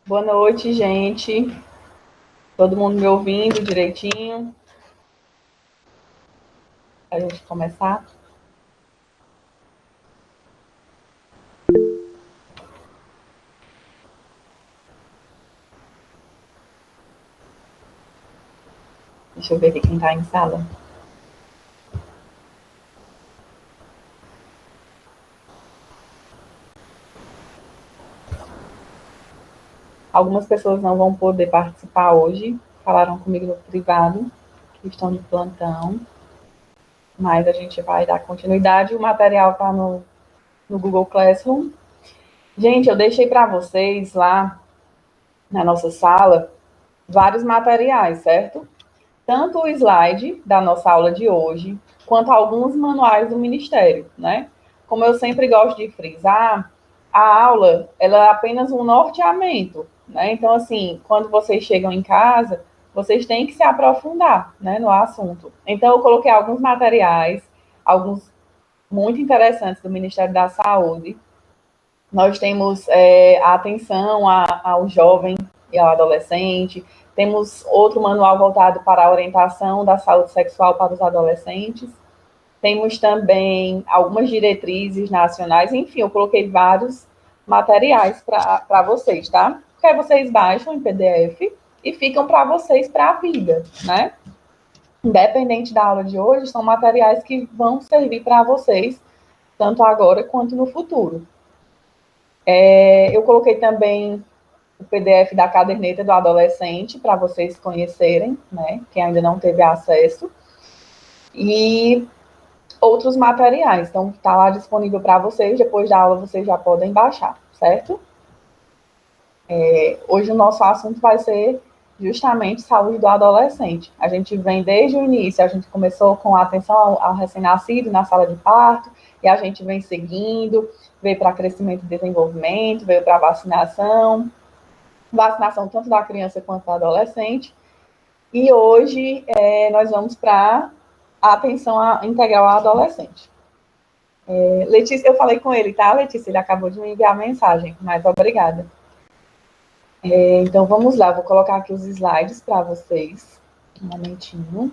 Boa noite, gente. Todo mundo me ouvindo direitinho? Para a gente começar? Deixa eu ver aqui quem está em sala. Algumas pessoas não vão poder participar hoje. Falaram comigo no privado, que estão de plantão. Mas a gente vai dar continuidade. O material está no Google Classroom. Gente, eu deixei para vocês lá na nossa sala vários materiais, certo? Tanto o slide da nossa aula de hoje, quanto alguns manuais do Ministério, né? Como eu sempre gosto de frisar, a aula ela é apenas um norteamento, né? Então, assim, quando vocês chegam em casa, vocês têm que se aprofundar, né, no assunto. Então, eu coloquei alguns materiais, alguns muito interessantes do Ministério da Saúde. Nós temos a atenção ao jovem e ao adolescente, temos outro manual voltado para a orientação da saúde sexual para os adolescentes, temos também algumas diretrizes nacionais, enfim, eu coloquei vários materiais para vocês, tá? Porque aí vocês baixam em PDF e ficam para vocês para a vida, né? Independente da aula de hoje, são materiais que vão servir para vocês, tanto agora quanto no futuro. Eu coloquei também o PDF da caderneta do adolescente para vocês conhecerem, né? Quem ainda não teve acesso. E outros materiais. Então, está lá disponível para vocês. Depois da aula, vocês já podem baixar, certo? Hoje o nosso assunto vai ser justamente saúde do adolescente. A gente vem desde o início, a gente começou com a atenção ao recém-nascido na sala de parto, e a gente vem seguindo, veio para crescimento e desenvolvimento, veio para vacinação tanto da criança quanto do adolescente. E hoje nós vamos para a atenção integral ao adolescente. Letícia, eu falei com ele, tá, Letícia? Ele acabou de me enviar a mensagem, mas obrigada. Então vamos lá, vou colocar aqui os slides para vocês. Um momentinho.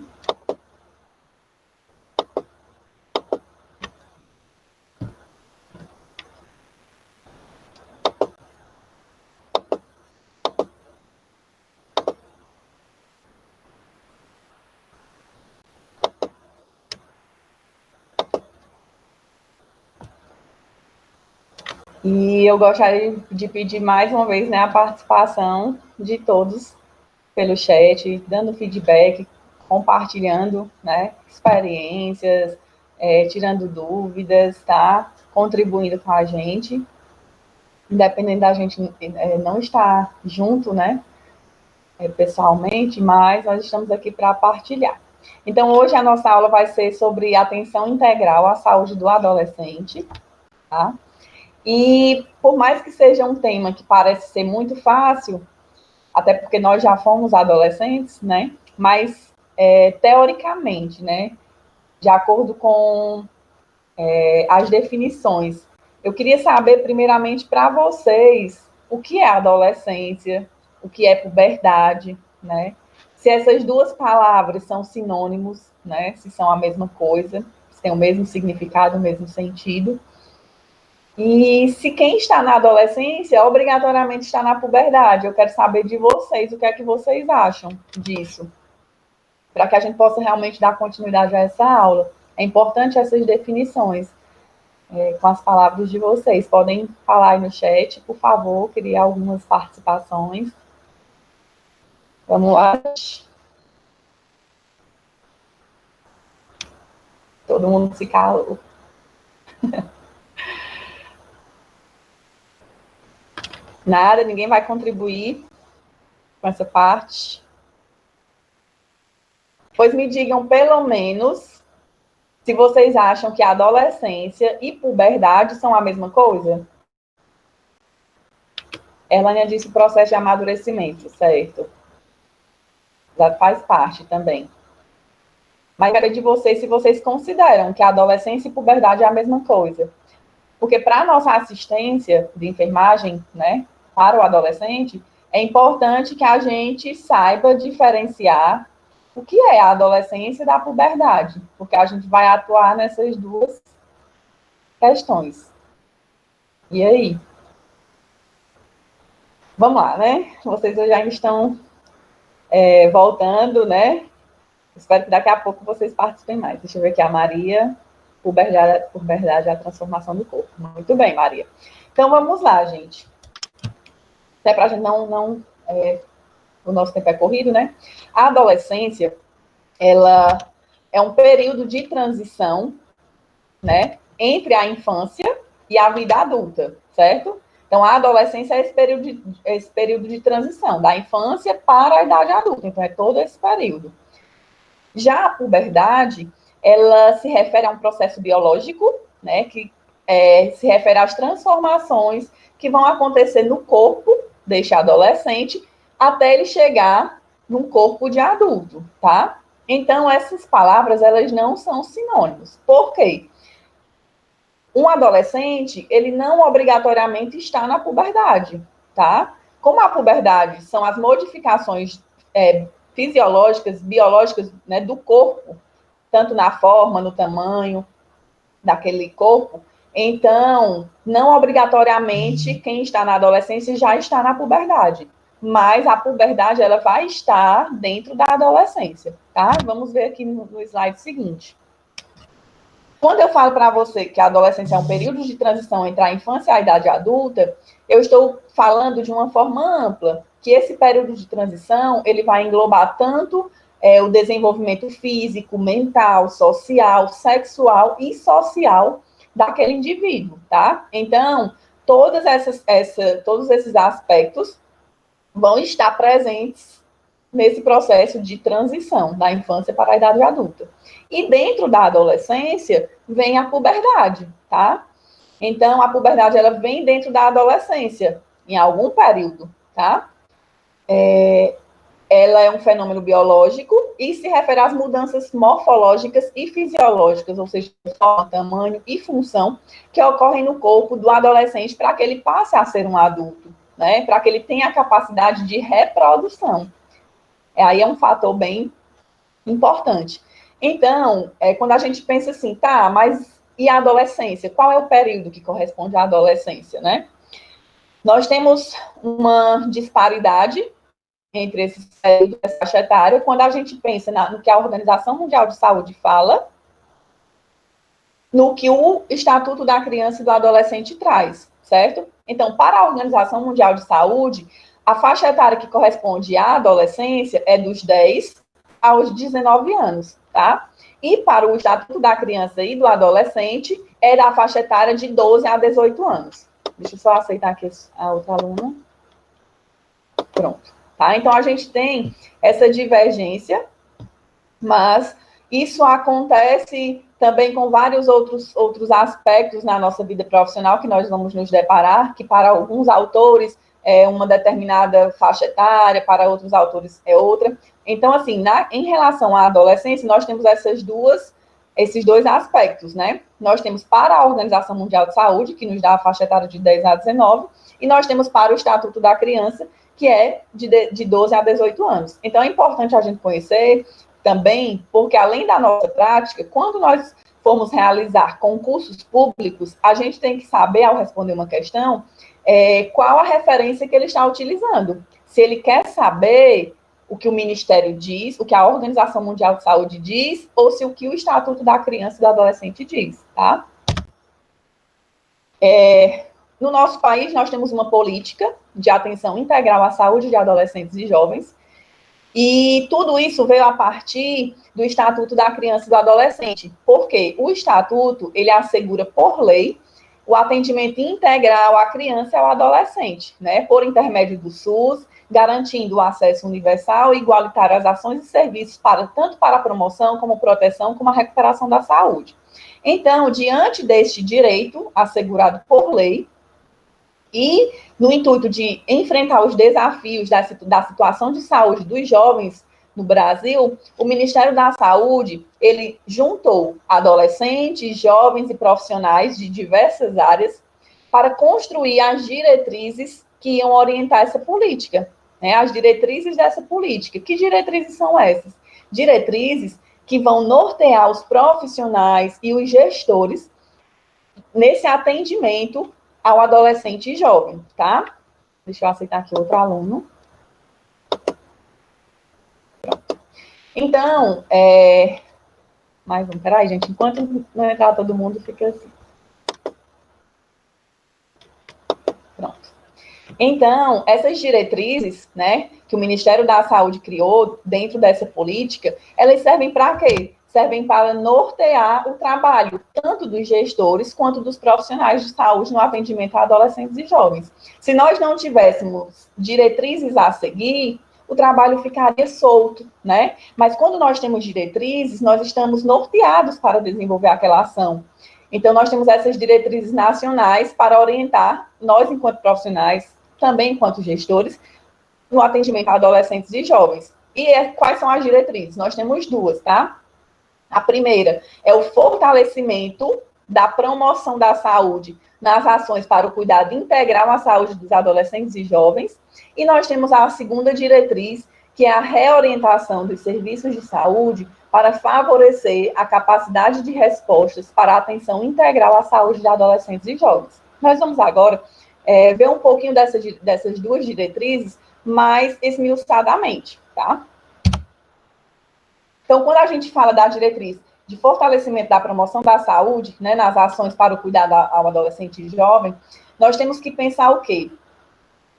E eu gostaria de pedir mais uma vez, né, a participação de todos pelo chat, dando feedback, compartilhando, né, experiências, tirando dúvidas, tá? Contribuindo com a gente, independente da gente não estar junto, né, pessoalmente, mas nós estamos aqui para partilhar. Então, hoje a nossa aula vai ser sobre atenção integral à saúde do adolescente, tá? E por mais que seja um tema que parece ser muito fácil, até porque nós já fomos adolescentes, né? Mas teoricamente, né? De acordo com as definições, eu queria saber primeiramente para vocês o que é adolescência, o que é puberdade, né? Se essas duas palavras são sinônimos, né? Se são a mesma coisa, se tem o mesmo significado, o mesmo sentido. E se quem está na adolescência, obrigatoriamente está na puberdade. Eu quero saber de vocês, o que é que vocês acham disso, para que a gente possa realmente dar continuidade a essa aula. É importante essas definições, com as palavras de vocês. Podem falar aí no chat, por favor, queria algumas participações. Vamos lá. Todo mundo se calou. Nada, ninguém vai contribuir com essa parte. Pois me digam, pelo menos, se vocês acham que a adolescência e puberdade são a mesma coisa. Erlânia disse o processo de amadurecimento, certo? Já faz parte também. Mas quero de vocês se vocês consideram que a adolescência e puberdade é a mesma coisa. Porque para a nossa assistência de enfermagem, né, para o adolescente, é importante que a gente saiba diferenciar o que é a adolescência da puberdade, porque a gente vai atuar nessas duas questões. E aí? Vamos lá, né? Vocês já estão voltando, né? Espero que daqui a pouco vocês participem mais. Deixa eu ver aqui a Maria. Puberdade é a transformação do corpo. Muito bem, Maria. Então, vamos lá, gente. Até para a gente o nosso tempo é corrido, né? A adolescência, ela é um período de transição, né? Entre a infância e a vida adulta, certo? Então, a adolescência é esse período de transição, da infância para a idade adulta. Então, é todo esse período. Já a puberdade, ela se refere a um processo biológico, né, que se refere às transformações que vão acontecer no corpo deste adolescente até ele chegar num corpo de adulto, tá? Então, essas palavras, elas não são sinônimos. Por quê? Um adolescente, ele não obrigatoriamente está na puberdade, tá? Como a puberdade são as modificações fisiológicas, biológicas, né, do corpo, tanto na forma, no tamanho daquele corpo, então, não obrigatoriamente quem está na adolescência já está na puberdade, mas a puberdade, ela vai estar dentro da adolescência, tá? Vamos ver aqui no slide seguinte. Quando eu falo para você que a adolescência é um período de transição entre a infância e a idade adulta, eu estou falando de uma forma ampla, que esse período de transição, ele vai englobar tanto o desenvolvimento físico, mental, social, sexual e social daquele indivíduo, tá? Então, todos esses aspectos vão estar presentes nesse processo de transição da infância para a idade adulta. E dentro da adolescência vem a puberdade, tá? Então, a puberdade, ela vem dentro da adolescência, em algum período, tá? Ela é um fenômeno biológico e se refere às mudanças morfológicas e fisiológicas, ou seja, forma, tamanho e função que ocorrem no corpo do adolescente para que ele passe a ser um adulto, né? Para que ele tenha a capacidade de reprodução. Aí é um fator bem importante. Então, quando a gente pensa assim, tá, mas e a adolescência? Qual é o período que corresponde à adolescência, né? Nós temos uma disparidade entre esses períodos, essa faixa etária, quando a gente pensa no que a Organização Mundial de Saúde fala, no que o Estatuto da Criança e do Adolescente traz, certo? Então, para a Organização Mundial de Saúde, a faixa etária que corresponde à adolescência é dos 10 aos 19 anos, tá? E para o Estatuto da Criança e do Adolescente, é da faixa etária de 12 a 18 anos. Deixa eu só aceitar aqui a outra aluna. Pronto. Tá? Então, a gente tem essa divergência, mas isso acontece também com vários outros aspectos na nossa vida profissional que nós vamos nos deparar, que para alguns autores é uma determinada faixa etária, para outros autores é outra. Então, assim, em relação à adolescência, nós temos esses dois aspectos, né? Nós temos para a Organização Mundial de Saúde, que nos dá a faixa etária de 10 a 19, e nós temos para o Estatuto da Criança, que é de 12 a 18 anos. Então, é importante a gente conhecer também, porque além da nossa prática, quando nós formos realizar concursos públicos, a gente tem que saber, ao responder uma questão, qual a referência que ele está utilizando. Se ele quer saber o que o Ministério diz, o que a Organização Mundial de Saúde diz, ou se o que o Estatuto da Criança e do Adolescente diz, tá? No nosso país, nós temos uma política de atenção integral à saúde de adolescentes e jovens, e tudo isso veio a partir do Estatuto da Criança e do Adolescente, porque o Estatuto, ele assegura por lei o atendimento integral à criança e ao adolescente, né, por intermédio do SUS, garantindo o acesso universal e igualitário às ações e serviços tanto para a promoção, como proteção, como a recuperação da saúde. Então, diante deste direito assegurado por lei, e no intuito de enfrentar os desafios da situação de saúde dos jovens no Brasil, o Ministério da Saúde, ele juntou adolescentes, jovens e profissionais de diversas áreas para construir as diretrizes que iam orientar essa política, né, as diretrizes dessa política. Que diretrizes são essas? Diretrizes que vão nortear os profissionais e os gestores nesse atendimento ao adolescente e jovem, tá? Deixa eu aceitar aqui outro aluno. Pronto. Então, mais um, peraí, gente, enquanto não entrar todo mundo, fica assim. Pronto. Então, essas diretrizes, né, que o Ministério da Saúde criou dentro dessa política, elas servem para quê? Servem para nortear o trabalho, tanto dos gestores quanto dos profissionais de saúde no atendimento a adolescentes e jovens. Se nós não tivéssemos diretrizes a seguir, o trabalho ficaria solto, né? Mas quando nós temos diretrizes, nós estamos norteados para desenvolver aquela ação. Então, nós temos essas diretrizes nacionais para orientar nós, enquanto profissionais, também enquanto gestores, no atendimento a adolescentes e jovens. E quais são as diretrizes? Nós temos duas, tá? A primeira é o fortalecimento da promoção da saúde nas ações para o cuidado integral à saúde dos adolescentes e jovens. E nós temos a segunda diretriz, que é a reorientação dos serviços de saúde para favorecer a capacidade de respostas para a atenção integral à saúde de adolescentes e jovens. Nós vamos agora ver um pouquinho dessas duas diretrizes mais esmiuçadamente, tá? Então, quando a gente fala da diretriz de fortalecimento da promoção da saúde, né, nas ações para o cuidado ao adolescente e jovem, nós temos que pensar o quê?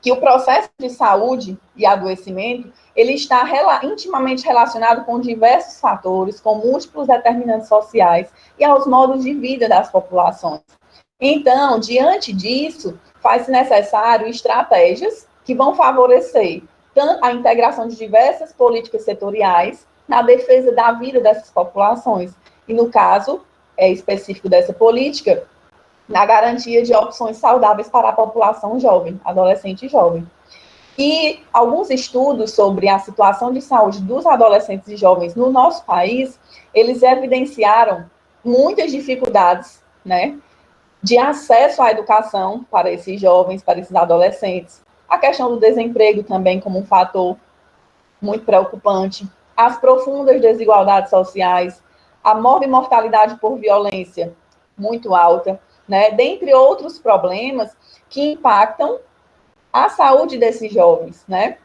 Que o processo de saúde e adoecimento, ele está intimamente relacionado com diversos fatores, com múltiplos determinantes sociais e aos modos de vida das populações. Então, diante disso, faz-se necessário estratégias que vão favorecer tanto a integração de diversas políticas setoriais na defesa da vida dessas populações. E, no caso específico dessa política, na garantia de opções saudáveis para a população jovem, adolescente e jovem. E alguns estudos sobre a situação de saúde dos adolescentes e jovens no nosso país, eles evidenciaram muitas dificuldades, né, de acesso à educação para esses jovens, para esses adolescentes. A questão do desemprego também como um fator muito preocupante. As profundas desigualdades sociais, a mortalidade por violência muito alta, né? Dentre outros problemas que impactam a saúde desses jovens, né?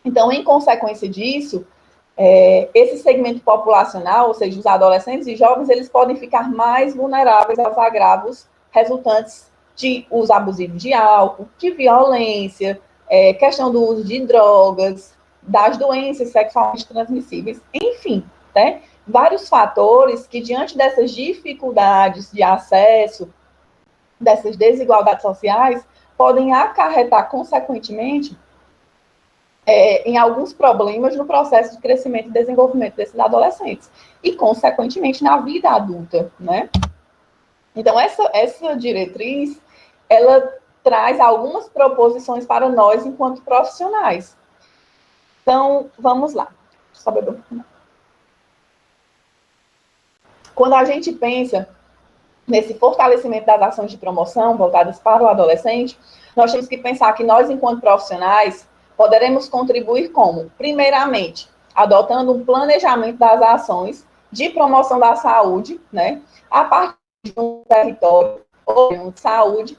Então, em consequência disso, esse segmento populacional, ou seja, os adolescentes e jovens, eles podem ficar mais vulneráveis aos agravos resultantes de uso abusivo de álcool, de violência, questão do uso de drogas, das doenças sexualmente transmissíveis, enfim, né? Vários fatores que, diante dessas dificuldades de acesso, dessas desigualdades sociais, podem acarretar, consequentemente, em alguns problemas no processo de crescimento e desenvolvimento desses adolescentes. E, consequentemente, na vida adulta, né? Então, essa diretriz, ela traz algumas proposições para nós enquanto profissionais. Então, vamos lá. Só beber um pouquinho. Quando a gente pensa nesse fortalecimento das ações de promoção voltadas para o adolescente, nós temos que pensar que nós, enquanto profissionais, poderemos contribuir como? Primeiramente, adotando um planejamento das ações de promoção da saúde, né, a partir de um território ou de saúde,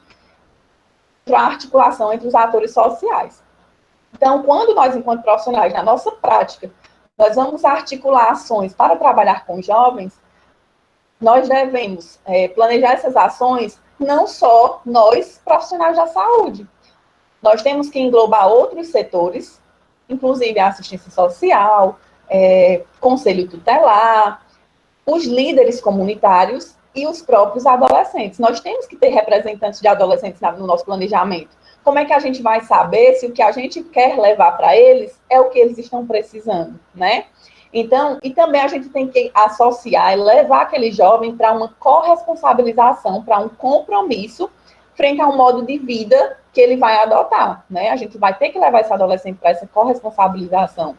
para a articulação entre os atores sociais. Então, quando nós, enquanto profissionais, na nossa prática, nós vamos articular ações para trabalhar com jovens, nós devemos planejar essas ações não só nós, profissionais da saúde. Nós temos que englobar outros setores, inclusive a assistência social, conselho tutelar, os líderes comunitários e os próprios adolescentes. Nós temos que ter representantes de adolescentes no nosso planejamento. Como é que a gente vai saber se o que a gente quer levar para eles é o que eles estão precisando, né? Então, e também a gente tem que associar e levar aquele jovem para uma corresponsabilização, para um compromisso frente a um modo de vida que ele vai adotar, né? A gente vai ter que levar esse adolescente para essa corresponsabilização.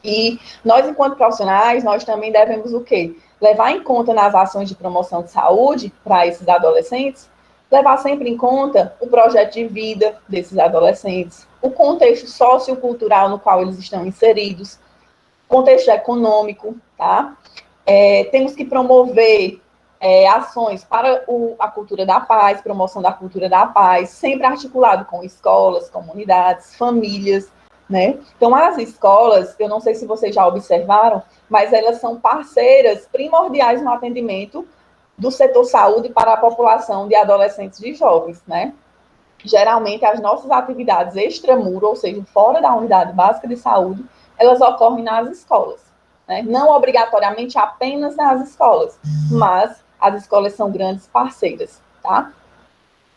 E nós, enquanto profissionais, nós também devemos o quê? Levar em conta nas ações de promoção de saúde para esses adolescentes levar sempre em conta o projeto de vida desses adolescentes, o contexto sociocultural no qual eles estão inseridos, contexto econômico, tá? Temos que promover ações para a cultura da paz, promoção da cultura da paz, sempre articulado com escolas, comunidades, famílias, né? Então, as escolas, eu não sei se vocês já observaram, mas elas são parceiras primordiais no atendimento do setor saúde para a população de adolescentes e jovens, né? Geralmente, as nossas atividades extramuro, ou seja, fora da unidade básica de saúde, elas ocorrem nas escolas, né? Não obrigatoriamente apenas nas escolas, mas as escolas são grandes parceiras, tá?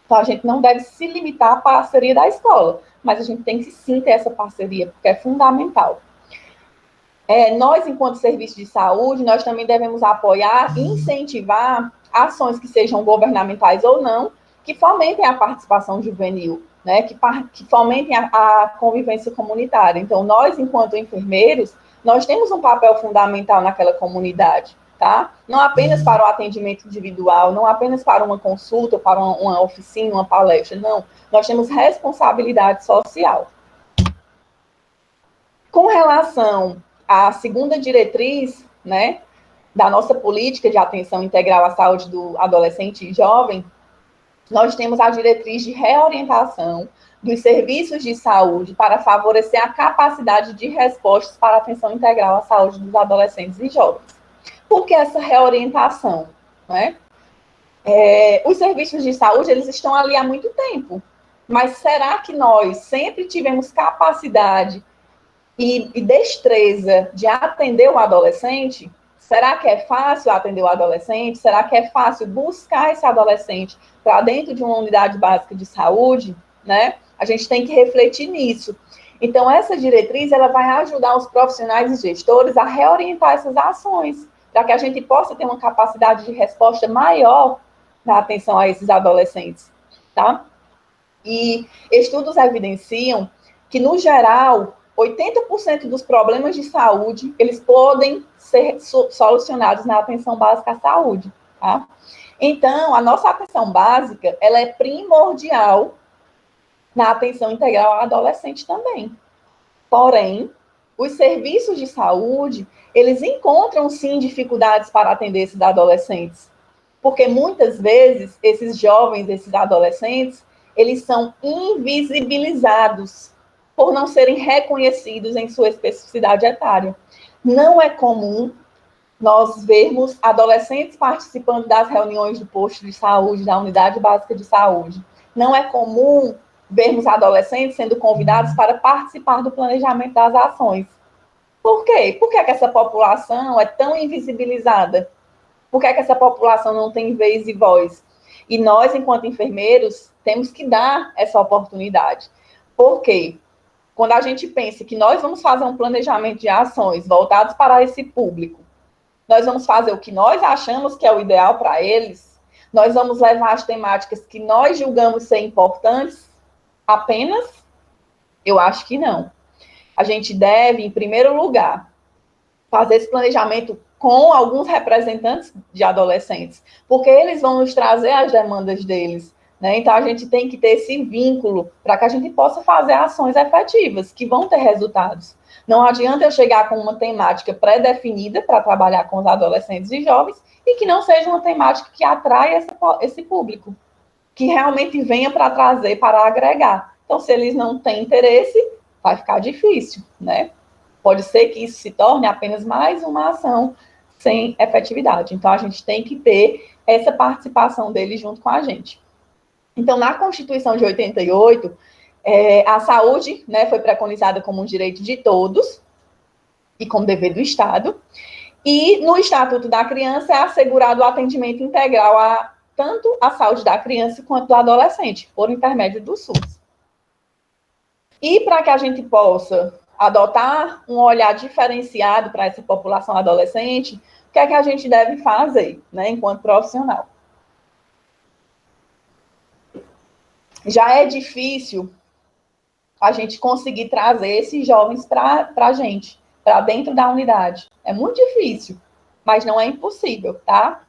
Então, a gente não deve se limitar à parceria da escola, mas a gente tem que sim ter essa parceria, porque é fundamental. Nós, enquanto serviço de saúde, nós também devemos apoiar e incentivar ações que sejam governamentais ou não, que fomentem a participação juvenil, né? Que fomentem a convivência comunitária. Então, nós, enquanto enfermeiros, nós temos um papel fundamental naquela comunidade, tá? Não apenas para o atendimento individual, não apenas para uma consulta, para uma oficina, uma palestra, não. Nós temos responsabilidade social. Com relação à segunda diretriz, né, da nossa política de atenção integral à saúde do adolescente e jovem, nós temos a diretriz de reorientação dos serviços de saúde para favorecer a capacidade de respostas para a atenção integral à saúde dos adolescentes e jovens. Por que essa reorientação? Né? Os serviços de saúde, eles estão ali há muito tempo, mas será que nós sempre tivemos capacidade e destreza de atender o adolescente? Será que é fácil atender o adolescente? Será que é fácil buscar esse adolescente para dentro de uma unidade básica de saúde? Né? A gente tem que refletir nisso. Então, essa diretriz ela vai ajudar os profissionais e gestores a reorientar essas ações, para que a gente possa ter uma capacidade de resposta maior na atenção a esses adolescentes. Tá? E estudos evidenciam que, no geral, 80% dos problemas de saúde, eles podem ser solucionados na atenção básica à saúde, tá? Então, a nossa atenção básica, ela é primordial na atenção integral ao adolescente também. Porém, os serviços de saúde, eles encontram, sim, dificuldades para atender esses adolescentes. Porque, muitas vezes, esses jovens, esses adolescentes, eles são invisibilizados por não serem reconhecidos em sua especificidade etária. Não é comum nós vermos adolescentes participando das reuniões do posto de saúde, da unidade básica de saúde. Não é comum vermos adolescentes sendo convidados para participar do planejamento das ações. Por quê? Por que essa população é tão invisibilizada? Por que essa população não tem vez e voz? E nós, enquanto enfermeiros, temos que dar essa oportunidade. Por quê? Quando a gente pensa que nós vamos fazer um planejamento de ações voltados para esse público, nós vamos fazer o que nós achamos que é o ideal para eles, nós vamos levar as temáticas que nós julgamos ser importantes apenas? Eu acho que não. A gente deve, em primeiro lugar, fazer esse planejamento com alguns representantes de adolescentes, porque eles vão nos trazer as demandas deles. Né? Então, a gente tem que ter esse vínculo para que a gente possa fazer ações efetivas, que vão ter resultados. Não adianta eu chegar com uma temática pré-definida para trabalhar com os adolescentes e jovens e que não seja uma temática que atraia esse público, que realmente venha para trazer, para agregar. Então, se eles não têm interesse, vai ficar difícil, né? Pode ser que isso se torne apenas mais uma ação sem efetividade. Então, a gente tem que ter essa participação deles junto com a gente. Então, na Constituição de 88, a saúde, né, foi preconizada como um direito de todos e como dever do Estado. E no Estatuto da Criança é assegurado o atendimento integral a tanto a saúde da criança quanto do adolescente, por intermédio do SUS. E para que a gente possa adotar um olhar diferenciado para essa população adolescente, o que é que a gente deve fazer, né, enquanto profissional? Já é difícil a gente conseguir trazer esses jovens para a gente, para dentro da unidade. É muito difícil, mas não é impossível, tá?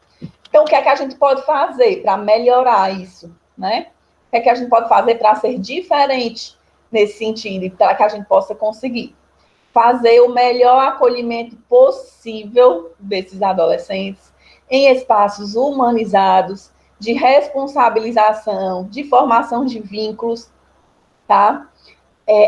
Então, o que é que a gente pode fazer para melhorar isso? né? O que é que a gente pode fazer para ser diferente nesse sentido e para que a gente possa conseguir fazer o melhor acolhimento possível desses adolescentes em espaços humanizados, de responsabilização, de formação de vínculos, tá?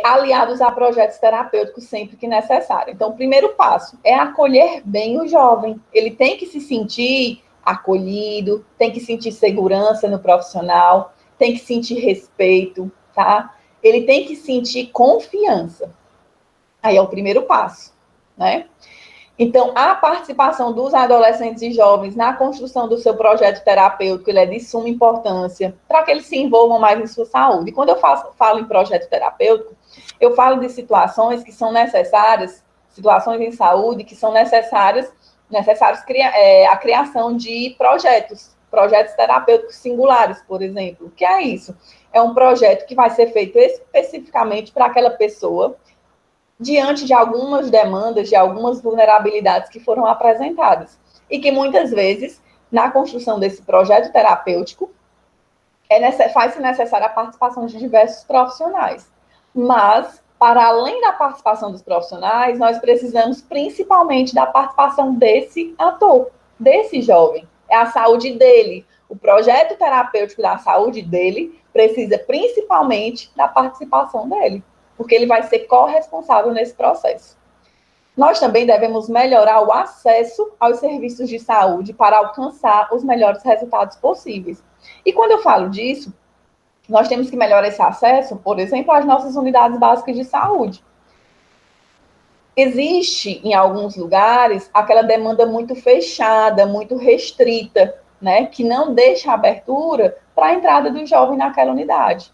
Aliados a projetos terapêuticos sempre que necessário. Então, o primeiro passo é acolher bem o jovem. Ele tem que se sentir acolhido, tem que sentir segurança no profissional, tem que sentir respeito, tá? Ele tem que sentir confiança. Aí é o primeiro passo, né? Então, a participação dos adolescentes e jovens na construção do seu projeto terapêutico, ele é de suma importância para que eles se envolvam mais em sua saúde. E quando eu falo em projeto terapêutico, eu falo de situações que são necessárias, situações em saúde que são necessárias a criação de projetos terapêuticos singulares, por exemplo. O que é isso? É um projeto que vai ser feito especificamente para aquela pessoa diante de algumas demandas, de algumas vulnerabilidades que foram apresentadas. E que muitas vezes, na construção desse projeto terapêutico, faz-se necessária a participação de diversos profissionais. Mas, para além da participação dos profissionais, nós precisamos principalmente da participação desse ator, desse jovem. É a saúde dele. O projeto terapêutico da saúde dele precisa principalmente da participação dele, porque ele vai ser corresponsável nesse processo. Nós também devemos melhorar o acesso aos serviços de saúde para alcançar os melhores resultados possíveis. E quando eu falo disso, nós temos que melhorar esse acesso, por exemplo, às nossas unidades básicas de saúde. Existe, em alguns lugares, aquela demanda muito fechada, muito restrita, né, que não deixa abertura para a entrada do jovem naquela unidade.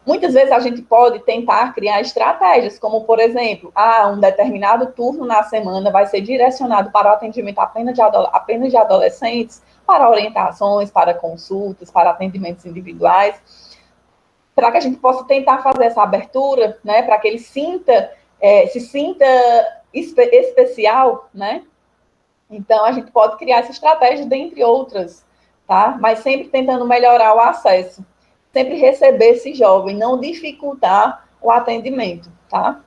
Muitas vezes a gente pode tentar criar estratégias, como, por exemplo, um determinado turno na semana vai ser direcionado para o atendimento apenas de adolescentes, para orientações, para consultas, para atendimentos individuais, para que a gente possa tentar fazer essa abertura, né, para que ele se sinta especial, né? Então, a gente pode criar essa estratégia, dentre outras, tá? Mas sempre tentando melhorar o acesso. Sempre receber esse jovem, não dificultar o atendimento, tá?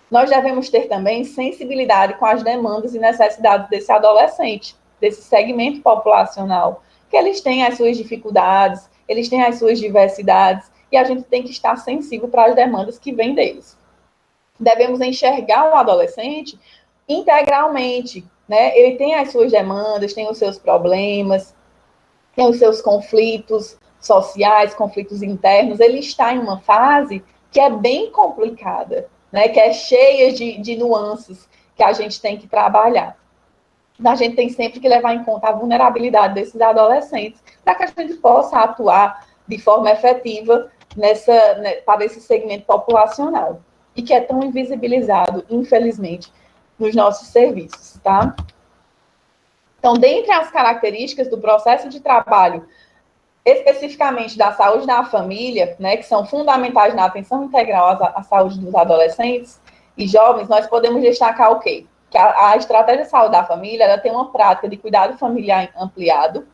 Nós devemos ter também sensibilidade com as demandas e necessidades desse adolescente, desse segmento populacional, que eles têm as suas dificuldades, eles têm as suas diversidades, e a gente tem que estar sensível para as demandas que vêm deles. Devemos enxergar o adolescente integralmente, né? Ele tem as suas demandas, tem os seus problemas, tem os seus conflitos sociais, conflitos internos. Ele está em uma fase que é bem complicada, né? Que é cheia de nuances que a gente tem que trabalhar. A gente tem sempre que levar em conta a vulnerabilidade desses adolescentes para que a gente possa atuar de forma efetiva para esse segmento populacional e que é tão invisibilizado, infelizmente, nos nossos serviços, tá? Então, dentre as características do processo de trabalho, especificamente da saúde da família, né, que são fundamentais na atenção integral à saúde dos adolescentes e jovens, nós podemos destacar o quê? Que a estratégia de saúde da família, ela tem uma prática de cuidado familiar ampliado,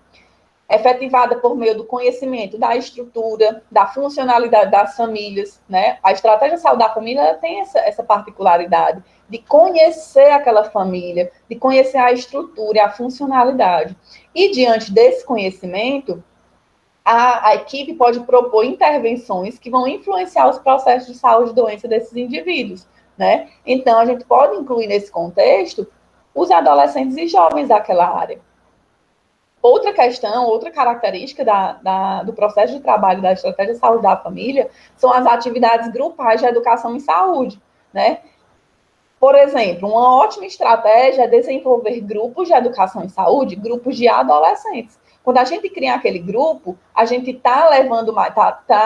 efetivada por meio do conhecimento da estrutura, da funcionalidade das famílias, né? A estratégia de saúde da família, ela tem essa particularidade de conhecer aquela família, de conhecer a estrutura e a funcionalidade. E, diante desse conhecimento, a equipe pode propor intervenções que vão influenciar os processos de saúde e doença desses indivíduos, né? Então, a gente pode incluir nesse contexto os adolescentes e jovens daquela área. Outra questão, outra característica do processo de trabalho da estratégia de saúde da família são as atividades grupais de educação em saúde, né? Por exemplo, uma ótima estratégia é desenvolver grupos de educação em saúde, grupos de adolescentes. Quando a gente cria aquele grupo, a gente está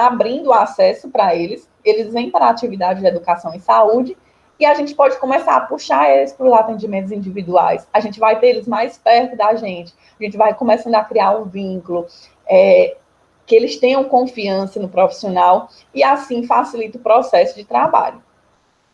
abrindo acesso para eles, eles vêm para a atividade de educação em saúde, e a gente pode começar a puxar eles para os atendimentos individuais. A gente vai ter eles mais perto da gente, a gente vai começando a criar um vínculo, que eles tenham confiança no profissional, e assim facilita o processo de trabalho.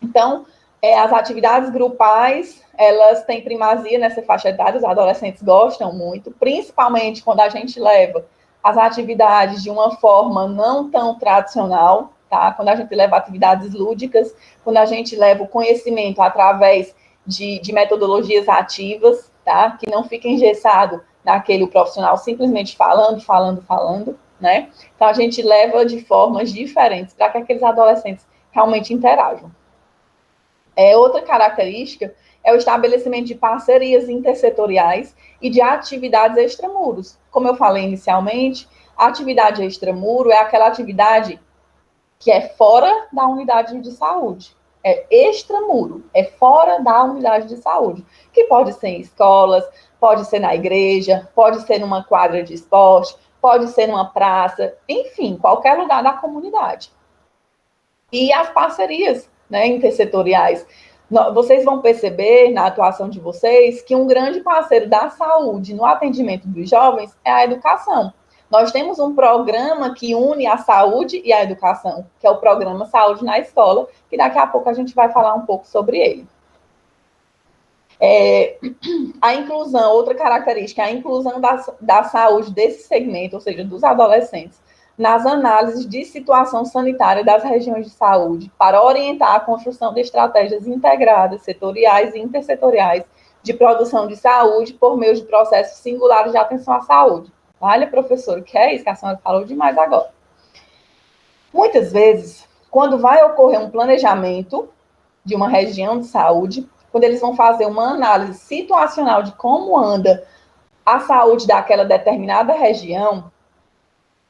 Então, as atividades grupais, elas têm primazia nessa faixa etária, os adolescentes gostam muito, principalmente quando a gente leva as atividades de uma forma não tão tradicional, tá? Quando a gente leva atividades lúdicas, quando a gente leva o conhecimento através de metodologias ativas, tá? Que não fica engessado naquele profissional simplesmente falando, né? Então, a gente leva de formas diferentes para que aqueles adolescentes realmente interajam. Outra característica é o estabelecimento de parcerias intersetoriais e de atividades extramuros. Como eu falei inicialmente, a atividade extramuro é aquela atividade que é fora da unidade de saúde. É extramuro, é fora da unidade de saúde, que pode ser em escolas, pode ser na igreja, pode ser numa quadra de esporte, pode ser numa praça, enfim, qualquer lugar da comunidade. E as parcerias, né, intersetoriais. Vocês vão perceber na atuação de vocês que um grande parceiro da saúde no atendimento dos jovens é a educação. Nós temos um programa que une a saúde e a educação, que é o programa Saúde na Escola, que daqui a pouco a gente vai falar um pouco sobre ele. A inclusão, outra característica, a inclusão da saúde desse segmento, ou seja, dos adolescentes, nas análises de situação sanitária das regiões de saúde, para orientar a construção de estratégias integradas, setoriais e intersetoriais de produção de saúde por meio de processos singulares de atenção à saúde. Olha, professor, o que é isso que a senhora falou demais agora? Muitas vezes, quando vai ocorrer um planejamento de uma região de saúde, quando eles vão fazer uma análise situacional de como anda a saúde daquela determinada região,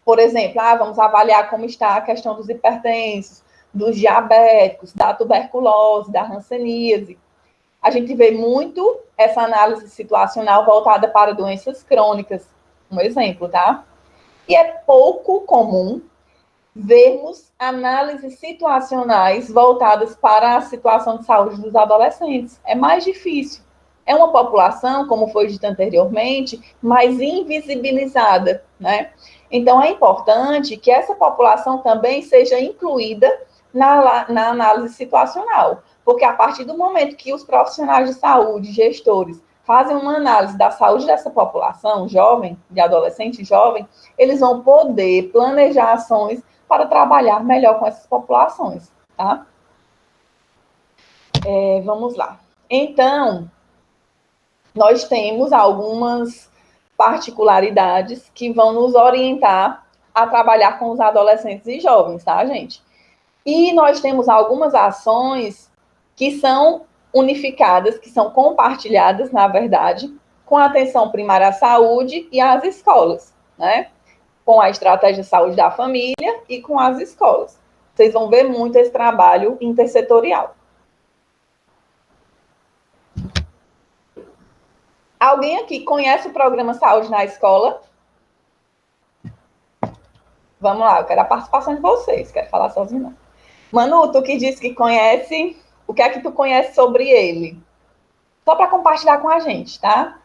por exemplo, vamos avaliar como está a questão dos hipertensos, dos diabéticos, da tuberculose, da hanseníase. A gente vê muito essa análise situacional voltada para doenças crônicas, um exemplo, tá? E é pouco comum vermos análises situacionais voltadas para a situação de saúde dos adolescentes. É mais difícil. É uma população, como foi dito anteriormente, mais invisibilizada, né? Então, é importante que essa população também seja incluída na análise situacional, porque a partir do momento que os profissionais de saúde, gestores, fazem uma análise da saúde dessa população jovem, de adolescente jovem, eles vão poder planejar ações para trabalhar melhor com essas populações, tá? Vamos lá. Então, nós temos algumas particularidades que vão nos orientar a trabalhar com os adolescentes e jovens, tá, gente? E nós temos algumas ações que são unificadas, que são compartilhadas, na verdade, com a atenção primária à saúde e às escolas, né? Com a estratégia de saúde da família e com as escolas. Vocês vão ver muito esse trabalho intersetorial. Alguém aqui conhece o programa Saúde na Escola? Vamos lá, eu quero a participação de vocês, quero falar sozinho não. Manu, tu que disse que conhece, o que é que tu conhece sobre ele? Só para compartilhar com a gente, tá?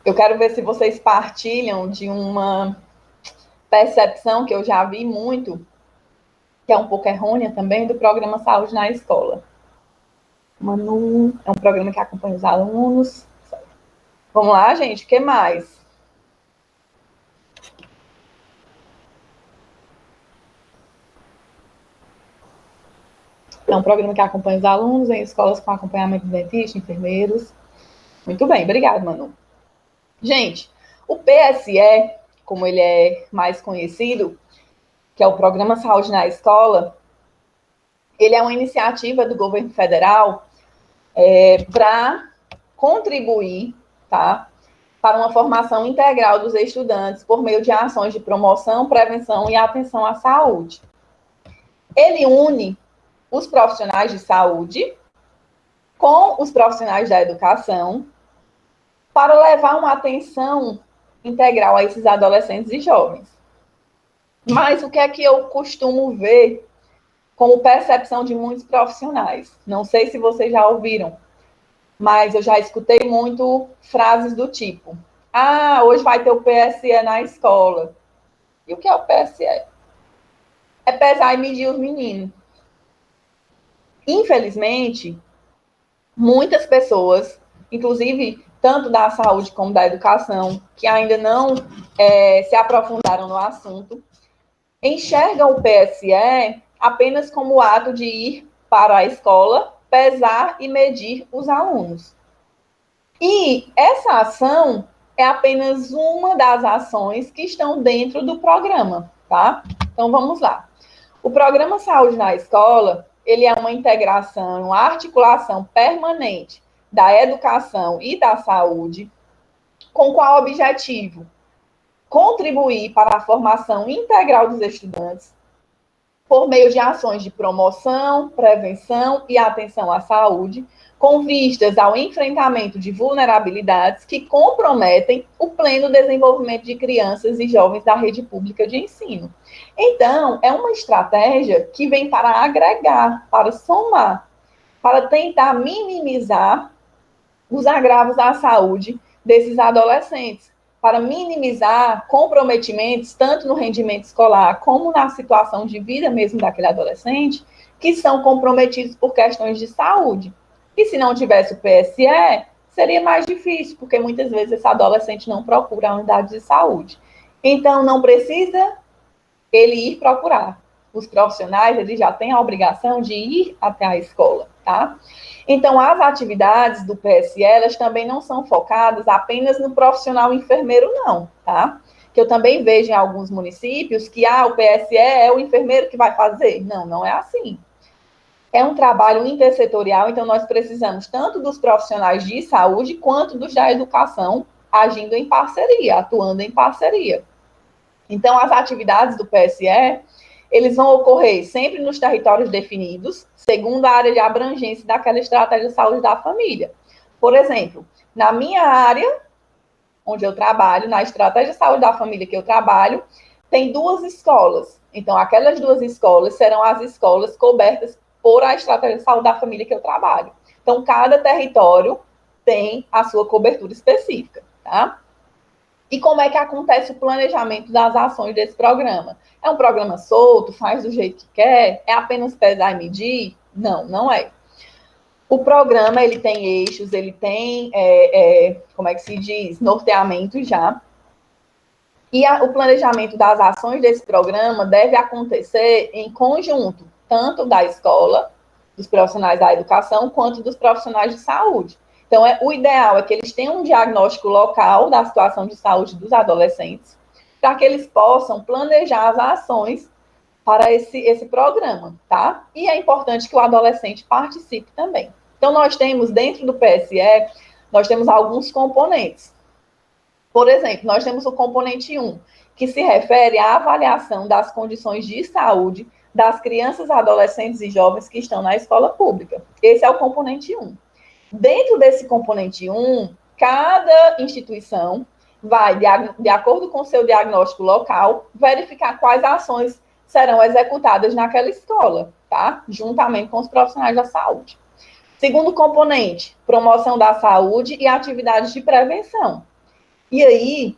Eu quero ver se vocês partilham de uma percepção que eu já vi muito, que é um pouco errônea também, do programa Saúde na Escola. Manu, é um programa que acompanha os alunos. Vamos lá, gente, o que mais? É um programa que acompanha os alunos em escolas com acompanhamento de dentista, enfermeiros. Muito bem, obrigada, Manu. Gente, o PSE, como ele é mais conhecido, que é o Programa Saúde na Escola, ele é uma iniciativa do governo federal para contribuir, tá, para uma formação integral dos estudantes por meio de ações de promoção, prevenção e atenção à saúde. Ele une os profissionais de saúde com os profissionais da educação para levar uma atenção integral a esses adolescentes e jovens. Mas o que é que eu costumo ver como percepção de muitos profissionais? Não sei se vocês já ouviram, mas eu já escutei muito frases do tipo: hoje vai ter o PSE na escola. E o que é o PSE? É pesar e medir os meninos. Infelizmente, muitas pessoas, inclusive tanto da saúde como da educação, que ainda não se aprofundaram no assunto, enxergam o PSE apenas como o ato de ir para a escola, pesar e medir os alunos. E essa ação é apenas uma das ações que estão dentro do programa, tá? Então, vamos lá. O programa Saúde na Escola, ele é uma integração, uma articulação permanente da educação e da saúde, com qual objetivo? Contribuir para a formação integral dos estudantes por meio de ações de promoção, prevenção e atenção à saúde, com vistas ao enfrentamento de vulnerabilidades que comprometem o pleno desenvolvimento de crianças e jovens da rede pública de ensino. Então, é uma estratégia que vem para agregar, para somar, para tentar minimizar os agravos à saúde desses adolescentes, para minimizar comprometimentos, tanto no rendimento escolar como na situação de vida mesmo daquele adolescente, que são comprometidos por questões de saúde. E se não tivesse o PSE, seria mais difícil, porque muitas vezes esse adolescente não procura a unidade de saúde. Então, não precisa ele ir procurar. Os profissionais, eles já têm a obrigação de ir até a escola, tá? Então, as atividades do PSE, elas também não são focadas apenas no profissional enfermeiro, não, tá? Que eu também vejo em alguns municípios que, o PSE é o enfermeiro que vai fazer. Não, não é assim. É um trabalho intersetorial, então nós precisamos tanto dos profissionais de saúde quanto dos da educação agindo em parceria, atuando em parceria. Então, as atividades do PSE, eles vão ocorrer sempre nos territórios definidos, segundo a área de abrangência daquela estratégia de saúde da família. Por exemplo, na minha área, onde eu trabalho, na estratégia de saúde da família que eu trabalho, tem 2 escolas. Então, aquelas 2 escolas serão as escolas cobertas por a estratégia de saúde da família que eu trabalho. Então, cada território tem a sua cobertura específica, tá? E como é que acontece o planejamento das ações desse programa? É um programa solto, faz do jeito que quer? É apenas pesar e medir? Não, não é. O programa, ele tem eixos, ele tem, como é que se diz, norteamento já. E o planejamento das ações desse programa deve acontecer em conjunto, tanto da escola, dos profissionais da educação, quanto dos profissionais de saúde. Então, o ideal é que eles tenham um diagnóstico local da situação de saúde dos adolescentes, para que eles possam planejar as ações para esse programa, tá? E é importante que o adolescente participe também. Então, nós temos, dentro do PSE, nós temos alguns componentes. Por exemplo, nós temos o componente 1, que se refere à avaliação das condições de saúde das crianças, adolescentes e jovens que estão na escola pública. Esse é o componente 1. Dentro desse componente 1, cada instituição vai, de acordo com o seu diagnóstico local, verificar quais ações serão executadas naquela escola, tá? Juntamente com os profissionais da saúde. Segundo componente, promoção da saúde e atividades de prevenção. E aí,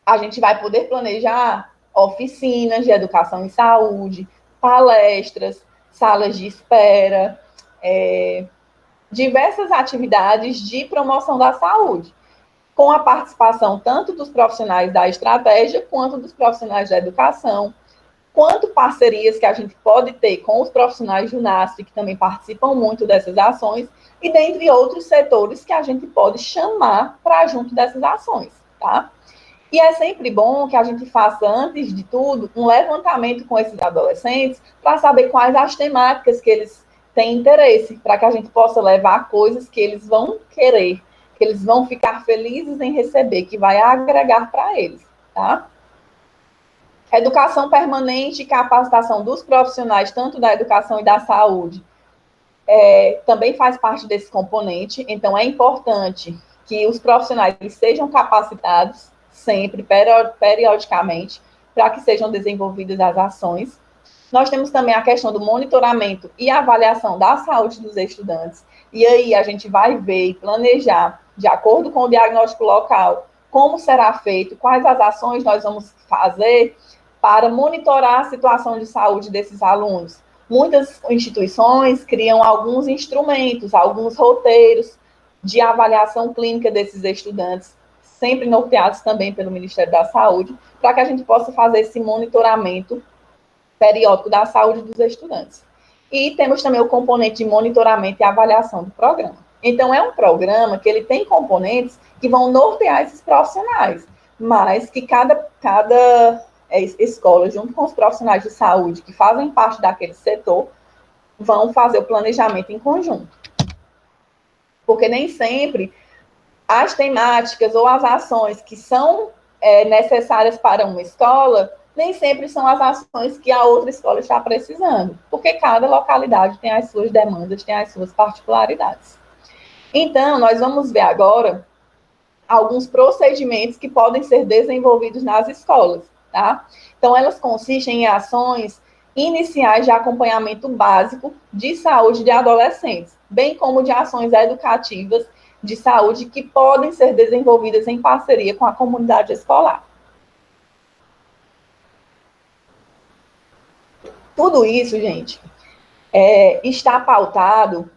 a gente vai poder planejar oficinas de educação em saúde, palestras, salas de espera, diversas atividades de promoção da saúde, com a participação tanto dos profissionais da estratégia, quanto dos profissionais da educação, quanto parcerias que a gente pode ter com os profissionais do NASF, que também participam muito dessas ações, e dentre outros setores que a gente pode chamar para junto dessas ações, tá? E é sempre bom que a gente faça, antes de tudo, um levantamento com esses adolescentes para saber quais as temáticas que eles têm interesse, para que a gente possa levar coisas que eles vão querer, que eles vão ficar felizes em receber, que vai agregar para eles, tá? Educação permanente e capacitação dos profissionais, tanto da educação e da saúde, também faz parte desse componente. Então, é importante que os profissionais sejam capacitados sempre, periodicamente, para que sejam desenvolvidas as ações. Nós temos também a questão do monitoramento e avaliação da saúde dos estudantes. E aí a gente vai ver e planejar, de acordo com o diagnóstico local, como será feito, quais as ações nós vamos fazer para monitorar a situação de saúde desses alunos. Muitas instituições criam alguns instrumentos, alguns roteiros de avaliação clínica desses estudantes, sempre norteados também pelo Ministério da Saúde, para que a gente possa fazer esse monitoramento periódico da saúde dos estudantes. E temos também o componente de monitoramento e avaliação do programa. Então, é um programa que ele tem componentes que vão nortear esses profissionais, mas que cada escola, junto com os profissionais de saúde que fazem parte daquele setor, vão fazer o planejamento em conjunto. Porque nem sempre as temáticas ou as ações que são necessárias para uma escola, nem sempre são as ações que a outra escola está precisando, porque cada localidade tem as suas demandas, tem as suas particularidades. Então, nós vamos ver agora alguns procedimentos que podem ser desenvolvidos nas escolas, tá? Então, elas consistem em ações iniciais de acompanhamento básico de saúde de adolescentes, bem como de ações educativas de saúde que podem ser desenvolvidas em parceria com a comunidade escolar. Tudo isso, gente, está pautado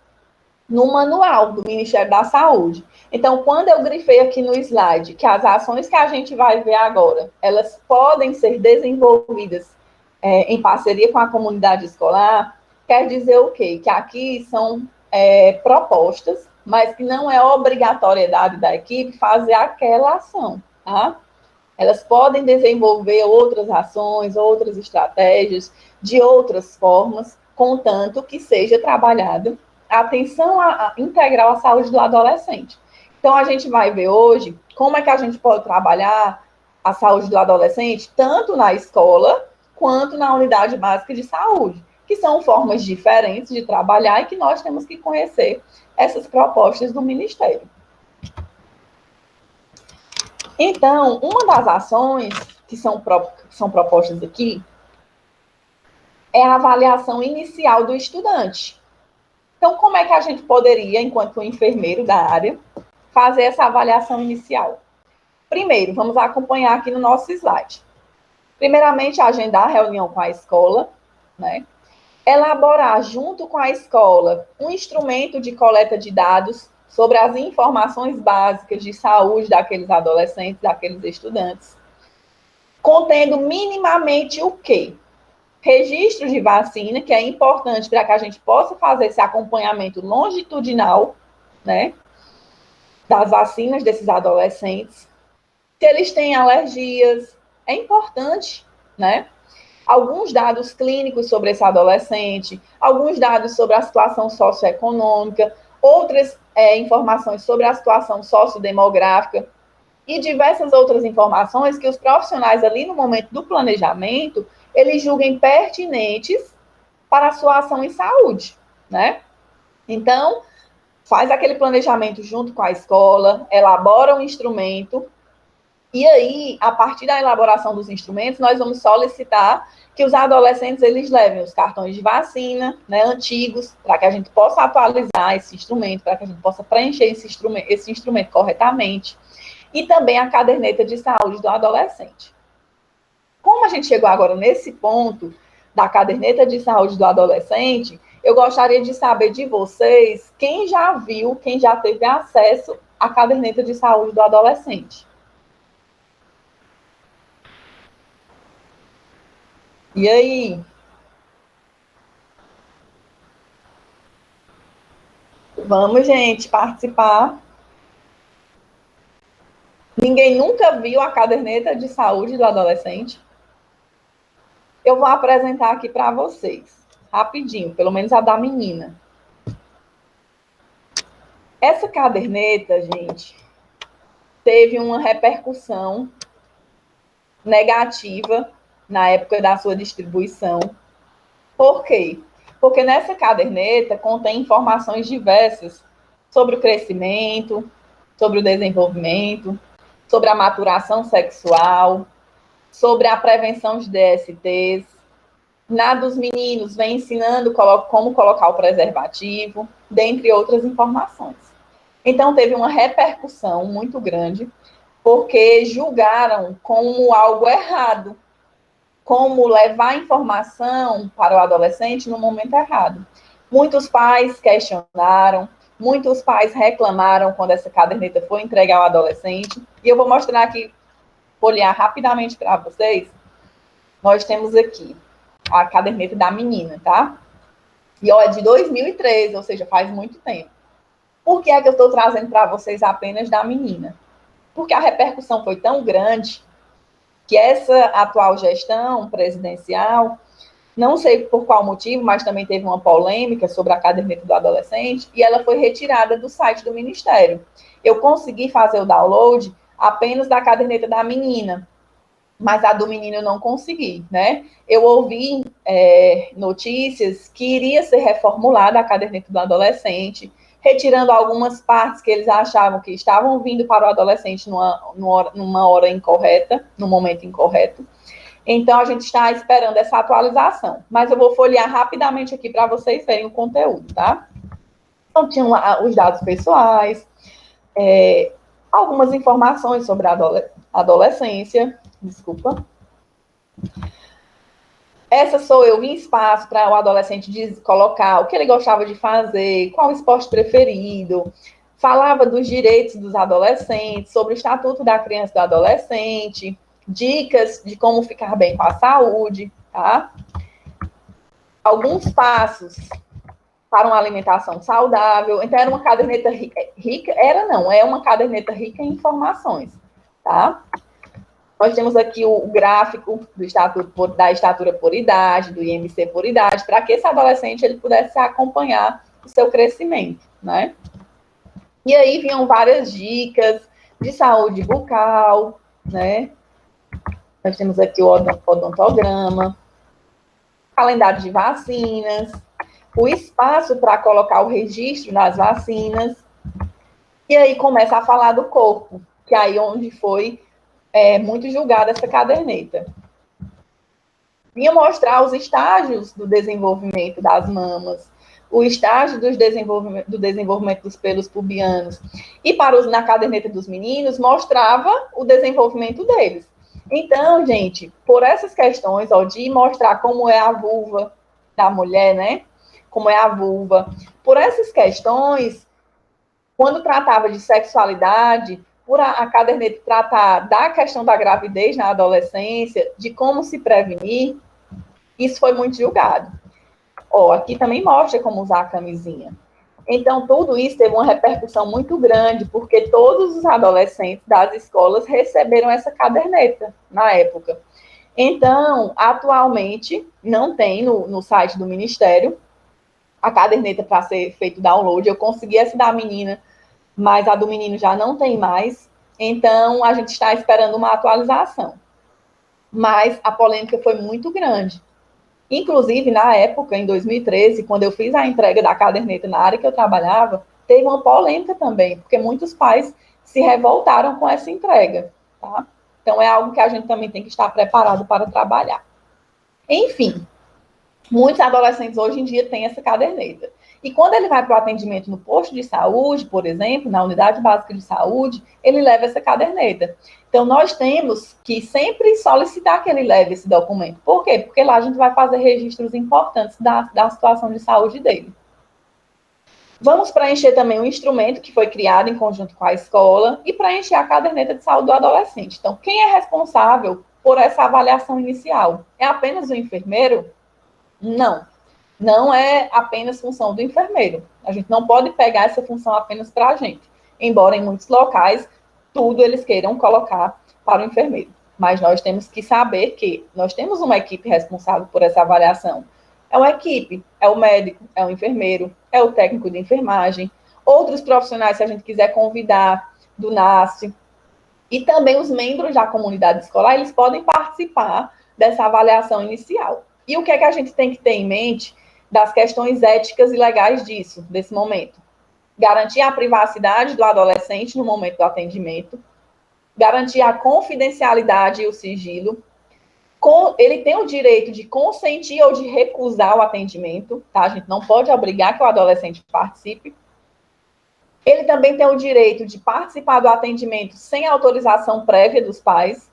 no manual do Ministério da Saúde. Então, quando eu grifei aqui no slide que as ações que a gente vai ver agora, elas podem ser desenvolvidas em parceria com a comunidade escolar, quer dizer o quê? Que aqui são propostas, mas que não é obrigatoriedade da equipe fazer aquela ação, tá? Elas podem desenvolver outras ações, outras estratégias, de outras formas, contanto que seja trabalhada a atenção integral à saúde do adolescente. Então, a gente vai ver hoje como é que a gente pode trabalhar a saúde do adolescente, tanto na escola, quanto na unidade básica de saúde, que são formas diferentes de trabalhar e que nós temos que conhecer essas propostas do Ministério. Então, uma das ações que são propostas aqui é a avaliação inicial do estudante. Então, como é que a gente poderia, enquanto enfermeiro da área, fazer essa avaliação inicial? Primeiro, vamos acompanhar aqui no nosso slide. Primeiramente, agendar a reunião com a escola, né? Elaborar, junto com a escola, um instrumento de coleta de dados sobre as informações básicas de saúde daqueles adolescentes, daqueles estudantes, contendo minimamente o quê? Registro de vacina, que é importante para que a gente possa fazer esse acompanhamento longitudinal, né, das vacinas desses adolescentes. Se eles têm alergias, é importante, né? Alguns dados clínicos sobre esse adolescente, alguns dados sobre a situação socioeconômica, outras informações sobre a situação sociodemográfica e diversas outras informações que os profissionais ali no momento do planejamento, eles julguem pertinentes para a sua ação em saúde, né? Então, faz aquele planejamento junto com a escola, elabora um instrumento, e aí, a partir da elaboração dos instrumentos, nós vamos solicitar que os adolescentes, eles levem os cartões de vacina, né, antigos, para que a gente possa atualizar esse instrumento, para que a gente possa preencher esse instrumento corretamente, e também a caderneta de saúde do adolescente. Como a gente chegou agora nesse ponto da caderneta de saúde do adolescente, eu gostaria de saber de vocês quem já viu, quem já teve acesso à caderneta de saúde do adolescente. E aí? Vamos, gente, participar. Ninguém nunca viu a caderneta de saúde do adolescente? Eu vou apresentar aqui para vocês, rapidinho, pelo menos a da menina. Essa caderneta, gente, teve uma repercussão negativa na época da sua distribuição. Por quê? Porque nessa caderneta contém informações diversas sobre o crescimento, sobre o desenvolvimento, sobre a maturação sexual, sobre a prevenção de DSTs. Na dos meninos, vem ensinando como colocar o preservativo, dentre outras informações. Então, teve uma repercussão muito grande, porque julgaram como algo errado, como levar informação para o adolescente no momento errado. Muitos pais questionaram, Muitos pais reclamaram quando essa caderneta foi entregue ao adolescente. E eu vou mostrar aqui, folhear rapidamente para vocês. Nós temos aqui a caderneta da menina, tá? E ó, é de 2013, ou seja, faz muito tempo. Por que é que eu estou trazendo para vocês apenas da menina? Porque a repercussão foi tão grande que essa atual gestão presidencial, não sei por qual motivo, mas também teve uma polêmica sobre a caderneta do adolescente, e ela foi retirada do site do Ministério. Eu consegui fazer o download apenas da caderneta da menina, mas a do menino eu não consegui, né? Eu ouvi notícias que iria ser reformulada a caderneta do adolescente, retirando algumas partes que eles achavam que estavam vindo para o adolescente numa hora incorreta, no momento incorreto. Então, a gente está esperando essa atualização. Mas eu vou folhear rapidamente aqui para vocês verem o conteúdo, tá? Então, tinham lá os dados pessoais, algumas informações sobre a adolescência, desculpa. Essa sou eu em espaço para o adolescente colocar o que ele gostava de fazer, qual o esporte preferido, falava dos direitos dos adolescentes, sobre o estatuto da criança e do adolescente, dicas de como ficar bem com a saúde, tá? Alguns passos para uma alimentação saudável. Então, era uma caderneta rica, é uma caderneta rica em informações, tá? Nós temos aqui o gráfico do estatuto, da estatura por idade, do IMC por idade, para que esse adolescente ele pudesse acompanhar o seu crescimento, né? E aí vinham várias dicas de saúde bucal, né? Nós temos aqui o odontograma, calendário de vacinas, o espaço para colocar o registro das vacinas, e aí começa a falar do corpo, que é aí onde foi muito julgada essa caderneta. Vinha mostrar os estágios do desenvolvimento das mamas, o estágio do desenvolvimento dos pelos pubianos. E na caderneta dos meninos, mostrava o desenvolvimento deles. Então, gente, por essas questões, de mostrar como é a vulva da mulher, né? Como é a vulva. Por essas questões, quando tratava de sexualidade, por a caderneta tratar da questão da gravidez na adolescência, de como se prevenir, isso foi muito julgado. Aqui também mostra como usar a camisinha. Então, tudo isso teve uma repercussão muito grande, porque todos os adolescentes das escolas receberam essa caderneta na época. Então, atualmente, não tem no site do Ministério a caderneta para ser feito download. Eu consegui essa da menina, mas a do menino já não tem mais. Então, a gente está esperando uma atualização. Mas a polêmica foi muito grande. Inclusive, na época, em 2013, quando eu fiz a entrega da caderneta na área que eu trabalhava, teve uma polêmica também, porque muitos pais se revoltaram com essa entrega, tá? Então, é algo que a gente também tem que estar preparado para trabalhar. Enfim, muitos adolescentes hoje em dia têm essa caderneta. E quando ele vai para o atendimento no posto de saúde, por exemplo, na unidade básica de saúde, ele leva essa caderneta. Então, nós temos que sempre solicitar que ele leve esse documento. Por quê? Porque lá a gente vai fazer registros importantes da situação de saúde dele. Vamos preencher também um instrumento que foi criado em conjunto com a escola e preencher a caderneta de saúde do adolescente. Então, quem é responsável por essa avaliação inicial? É apenas o enfermeiro? Não. Não é apenas função do enfermeiro. A gente não pode pegar essa função apenas para a gente. Embora em muitos locais, tudo eles queiram colocar para o enfermeiro. Mas nós temos que saber que nós temos uma equipe responsável por essa avaliação. É uma equipe, é o médico, é o enfermeiro, é o técnico de enfermagem, outros profissionais, se a gente quiser convidar, do NASF, e também os membros da comunidade escolar, eles podem participar dessa avaliação inicial. E o que é que a gente tem que ter em mente das questões éticas e legais desse momento? Garantir a privacidade do adolescente no momento do atendimento, garantir a confidencialidade e o sigilo. Ele tem o direito de consentir ou de recusar o atendimento, tá? A gente não pode obrigar que o adolescente participe. Ele também tem o direito de participar do atendimento sem autorização prévia dos pais.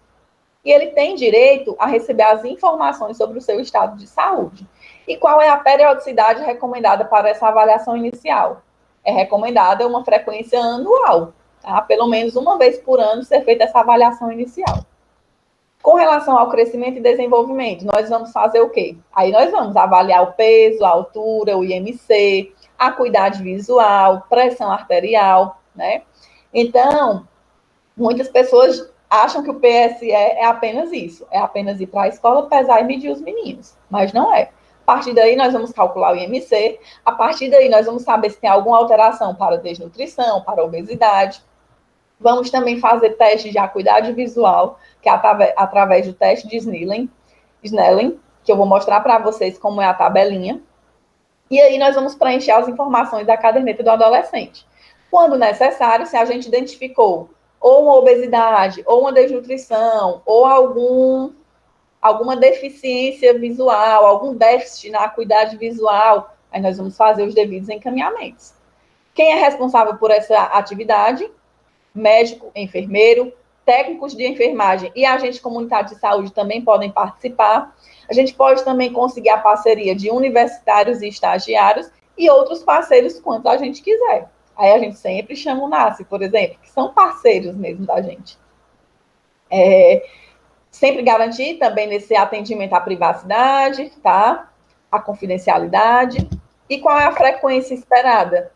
E ele tem direito a receber as informações sobre o seu estado de saúde. E qual é a periodicidade recomendada para essa avaliação inicial? é recomendada uma frequência anual, tá? Pelo menos uma vez por ano ser feita essa avaliação inicial. Com relação ao crescimento e desenvolvimento, nós vamos fazer o quê? Aí nós vamos avaliar o peso, a altura, o IMC, a acuidade visual, pressão arterial, né? Então, muitas pessoas acham que o PSE é apenas isso, é apenas ir para a escola, pesar e medir os meninos, mas não é. A partir daí, nós vamos calcular o IMC, a partir daí, nós vamos saber se tem alguma alteração para desnutrição, para obesidade. Vamos também fazer testes de acuidade visual, que é através do teste de Snellen, que eu vou mostrar para vocês como é a tabelinha. E aí nós vamos preencher as informações da caderneta do adolescente. Quando necessário, se a gente identificou ou uma obesidade, ou uma desnutrição, ou alguma deficiência visual, algum déficit na acuidade visual, aí nós vamos fazer os devidos encaminhamentos. Quem é responsável por essa atividade? Médico, enfermeiro, técnicos de enfermagem e agentes comunitários de saúde também podem participar. A gente pode também conseguir a parceria de universitários e estagiários e outros parceiros quanto a gente quiser. Aí a gente sempre chama o NASCE, por exemplo, que são parceiros mesmo da gente. Sempre garantir também nesse atendimento a privacidade, tá? A confidencialidade. E qual é a frequência esperada?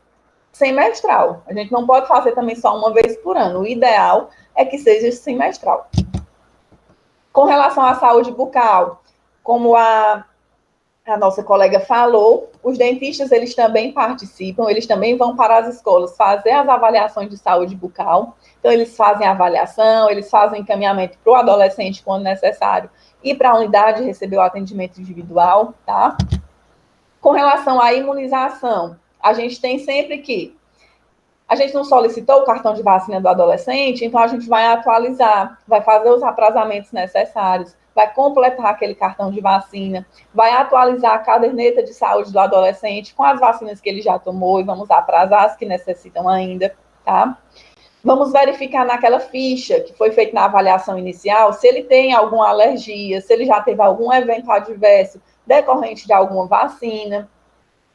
Semestral. A gente não pode fazer também só uma vez por ano. O ideal é que seja semestral. Com relação à saúde bucal, como a nossa colega falou, os dentistas, eles também participam, eles também vão para as escolas fazer as avaliações de saúde bucal. Então, eles fazem a avaliação, eles fazem encaminhamento para o adolescente, quando necessário, e para a unidade receber o atendimento individual, tá? Com relação à imunização, a gente tem sempre que a gente não solicitou o cartão de vacina do adolescente, então a gente vai atualizar, vai fazer os aprazamentos necessários, vai completar aquele cartão de vacina, vai atualizar a caderneta de saúde do adolescente com as vacinas que ele já tomou e vamos aprazar as que necessitam ainda, tá? Vamos verificar naquela ficha que foi feita na avaliação inicial se ele tem alguma alergia, se ele já teve algum evento adverso decorrente de alguma vacina.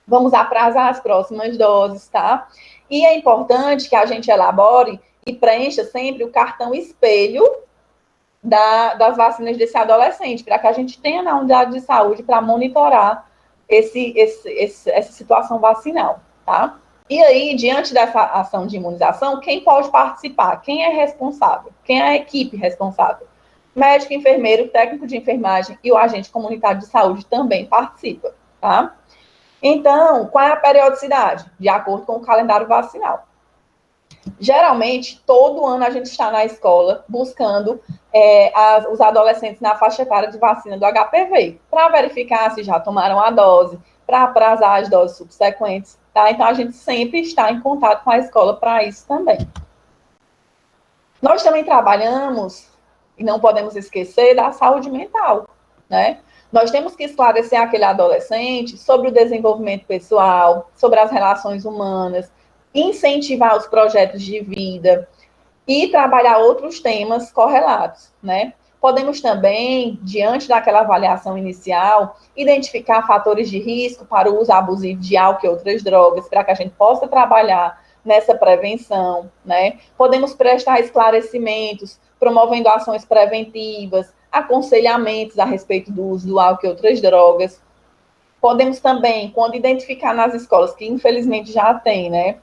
Vamos aprazar as próximas doses, tá? E é importante que a gente elabore e preencha sempre o cartão espelho das vacinas desse adolescente, para que a gente tenha na unidade de saúde para monitorar essa situação vacinal, tá? E aí, diante dessa ação de imunização, quem pode participar? Quem é responsável? Quem é a equipe responsável? Médico, enfermeiro, técnico de enfermagem e o agente comunitário de saúde também participa, tá? Então, qual é a periodicidade? De acordo com o calendário vacinal. Geralmente, todo ano a gente está na escola buscando os adolescentes na faixa etária de vacina do HPV, para verificar se já tomaram a dose, para aprazar as doses subsequentes, tá? Então, a gente sempre está em contato com a escola para isso também. Nós também trabalhamos, e não podemos esquecer, da saúde mental, né? Nós temos que esclarecer aquele adolescente sobre o desenvolvimento pessoal, sobre as relações humanas, incentivar os projetos de vida e trabalhar outros temas correlatos, né? Podemos também, diante daquela avaliação inicial, identificar fatores de risco para o uso abusivo de álcool e outras drogas, para que a gente possa trabalhar nessa prevenção, né? Podemos prestar esclarecimentos, promovendo ações preventivas, aconselhamentos a respeito do uso do álcool e outras drogas. Podemos também, quando identificar nas escolas, que infelizmente já tem, né,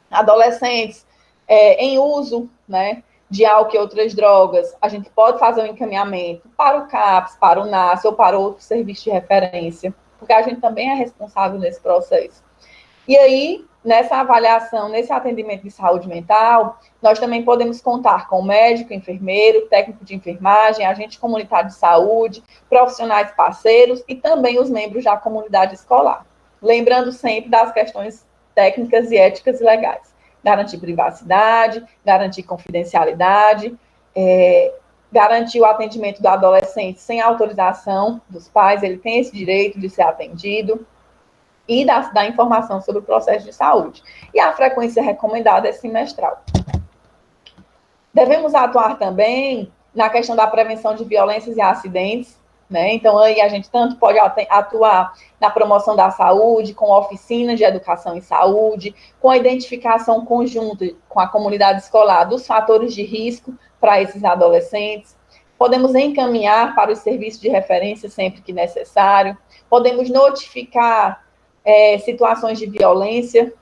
adolescentes em uso, né, de álcool e outras drogas, a gente pode fazer um encaminhamento para o CAPS, para o NASCE ou para outro serviço de referência, porque a gente também é responsável nesse processo. E aí, nessa avaliação, nesse atendimento de saúde mental, nós também podemos contar com médico, enfermeiro, técnico de enfermagem, agente comunitário de saúde, profissionais parceiros e também os membros da comunidade escolar. Lembrando sempre das questões técnicas e éticas e legais. Garantir privacidade, garantir confidencialidade, garantir o atendimento do adolescente sem autorização dos pais, ele tem esse direito de ser atendido, e dar informação sobre o processo de saúde. E a frequência recomendada é semestral. Devemos atuar também na questão da prevenção de violências e acidentes, né? Então, aí a gente tanto pode atuar na promoção da saúde, com oficinas de educação em saúde, com a identificação conjunta com a comunidade escolar dos fatores de risco para esses adolescentes. Podemos encaminhar para os serviços de referência sempre que necessário. Podemos notificar situações de violência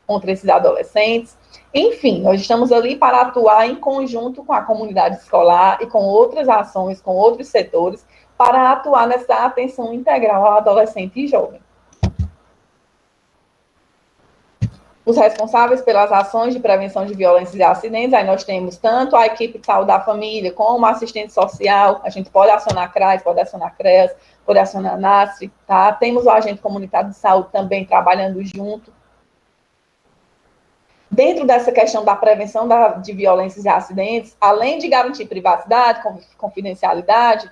contra esses adolescentes. Enfim, nós estamos ali para atuar em conjunto com a comunidade escolar e com outras ações, com outros setores, para atuar nessa atenção integral ao adolescente e jovem. Os responsáveis pelas ações de prevenção de violências e acidentes, aí nós temos tanto a equipe de saúde da família, como a assistente social, a gente pode acionar a CRAS, pode acionar a CREAS, pode acionar a NASF, tá? Temos o agente comunitário de saúde também trabalhando junto. Dentro dessa questão da prevenção de violências e acidentes, além de garantir privacidade, confidencialidade,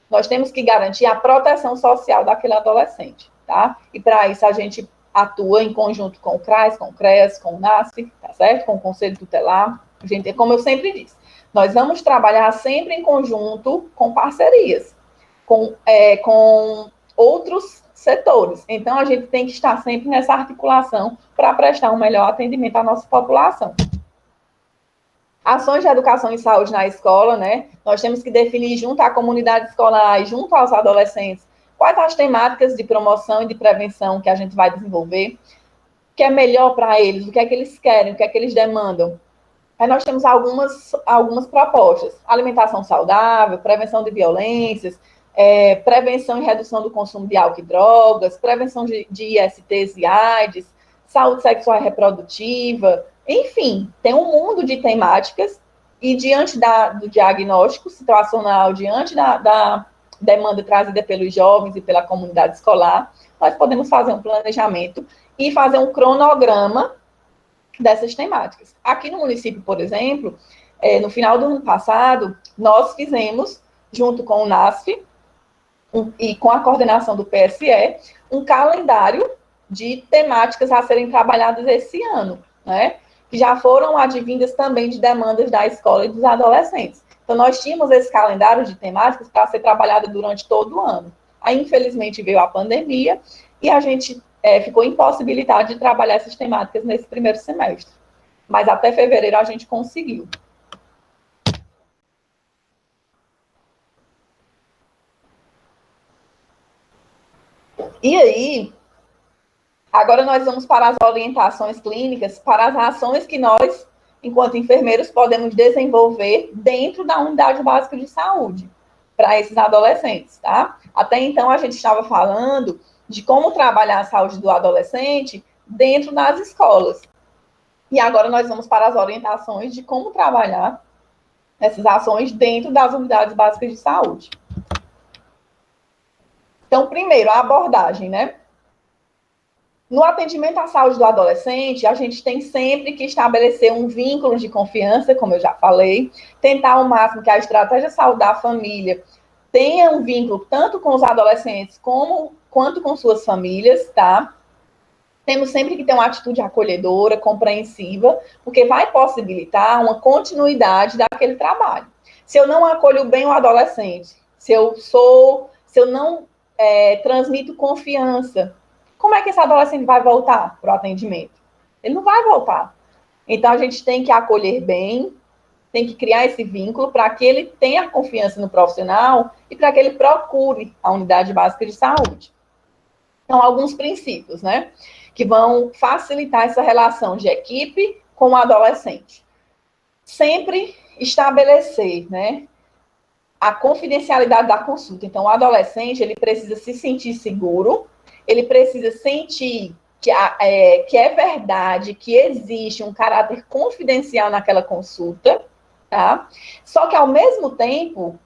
nós temos que garantir a proteção social daquele adolescente, tá? E para isso a gente atua em conjunto com o CRAS, com o CREAS, com o NASF, tá certo? Com o Conselho Tutelar. Gente, como eu sempre disse, nós vamos trabalhar sempre em conjunto com parcerias, com outros setores. Então, a gente tem que estar sempre nessa articulação para prestar um melhor atendimento à nossa população. Ações de educação e saúde na escola, né? Nós temos que definir junto à comunidade escolar e junto aos adolescentes quais as temáticas de promoção e de prevenção que a gente vai desenvolver, o que é melhor para eles, o que é que eles querem, o que é que eles demandam. Aí nós temos algumas propostas: alimentação saudável, prevenção de violências, prevenção e redução do consumo de álcool e drogas, prevenção de ISTs e AIDS, saúde sexual e reprodutiva, enfim, tem um mundo de temáticas e diante do diagnóstico situacional, diante da demanda trazida pelos jovens e pela comunidade escolar, nós podemos fazer um planejamento e fazer um cronograma dessas temáticas. Aqui no município, por exemplo, no final do ano passado, nós fizemos, junto com o NASF e com a coordenação do PSE, um calendário de temáticas a serem trabalhadas esse ano, né? Que já foram advindas também de demandas da escola e dos adolescentes. Então, nós tínhamos esse calendário de temáticas para ser trabalhado durante todo o ano. Aí, infelizmente, veio a pandemia e a gente ficou impossibilitado de trabalhar essas temáticas nesse primeiro semestre. Mas até fevereiro a gente conseguiu. E aí, agora nós vamos para as orientações clínicas, para as ações que nós, enquanto enfermeiros, podemos desenvolver dentro da unidade básica de saúde para esses adolescentes, tá? Até então, a gente estava falando de como trabalhar a saúde do adolescente dentro das escolas. E agora nós vamos para as orientações de como trabalhar essas ações dentro das unidades básicas de saúde. Então, primeiro, a abordagem, né? No atendimento à saúde do adolescente, a gente tem sempre que estabelecer um vínculo de confiança, como eu já falei, tentar ao máximo que a estratégia de saúde da família tenha um vínculo tanto com os adolescentes quanto com suas famílias, tá? Temos sempre que ter uma atitude acolhedora, compreensiva, porque vai possibilitar uma continuidade daquele trabalho. Se eu não acolho bem o adolescente, se eu não transmito confiança, como é que esse adolescente vai voltar para o atendimento? Ele não vai voltar. Então, a gente tem que acolher bem, tem que criar esse vínculo para que ele tenha confiança no profissional e para que ele procure a unidade básica de saúde. Então, alguns princípios, né, que vão facilitar essa relação de equipe com o adolescente. Sempre estabelecer, né, a confidencialidade da consulta. Então, o adolescente, ele precisa se sentir seguro, ele precisa sentir que é verdade, que existe um caráter confidencial naquela consulta, tá? Só que, ao mesmo tempo,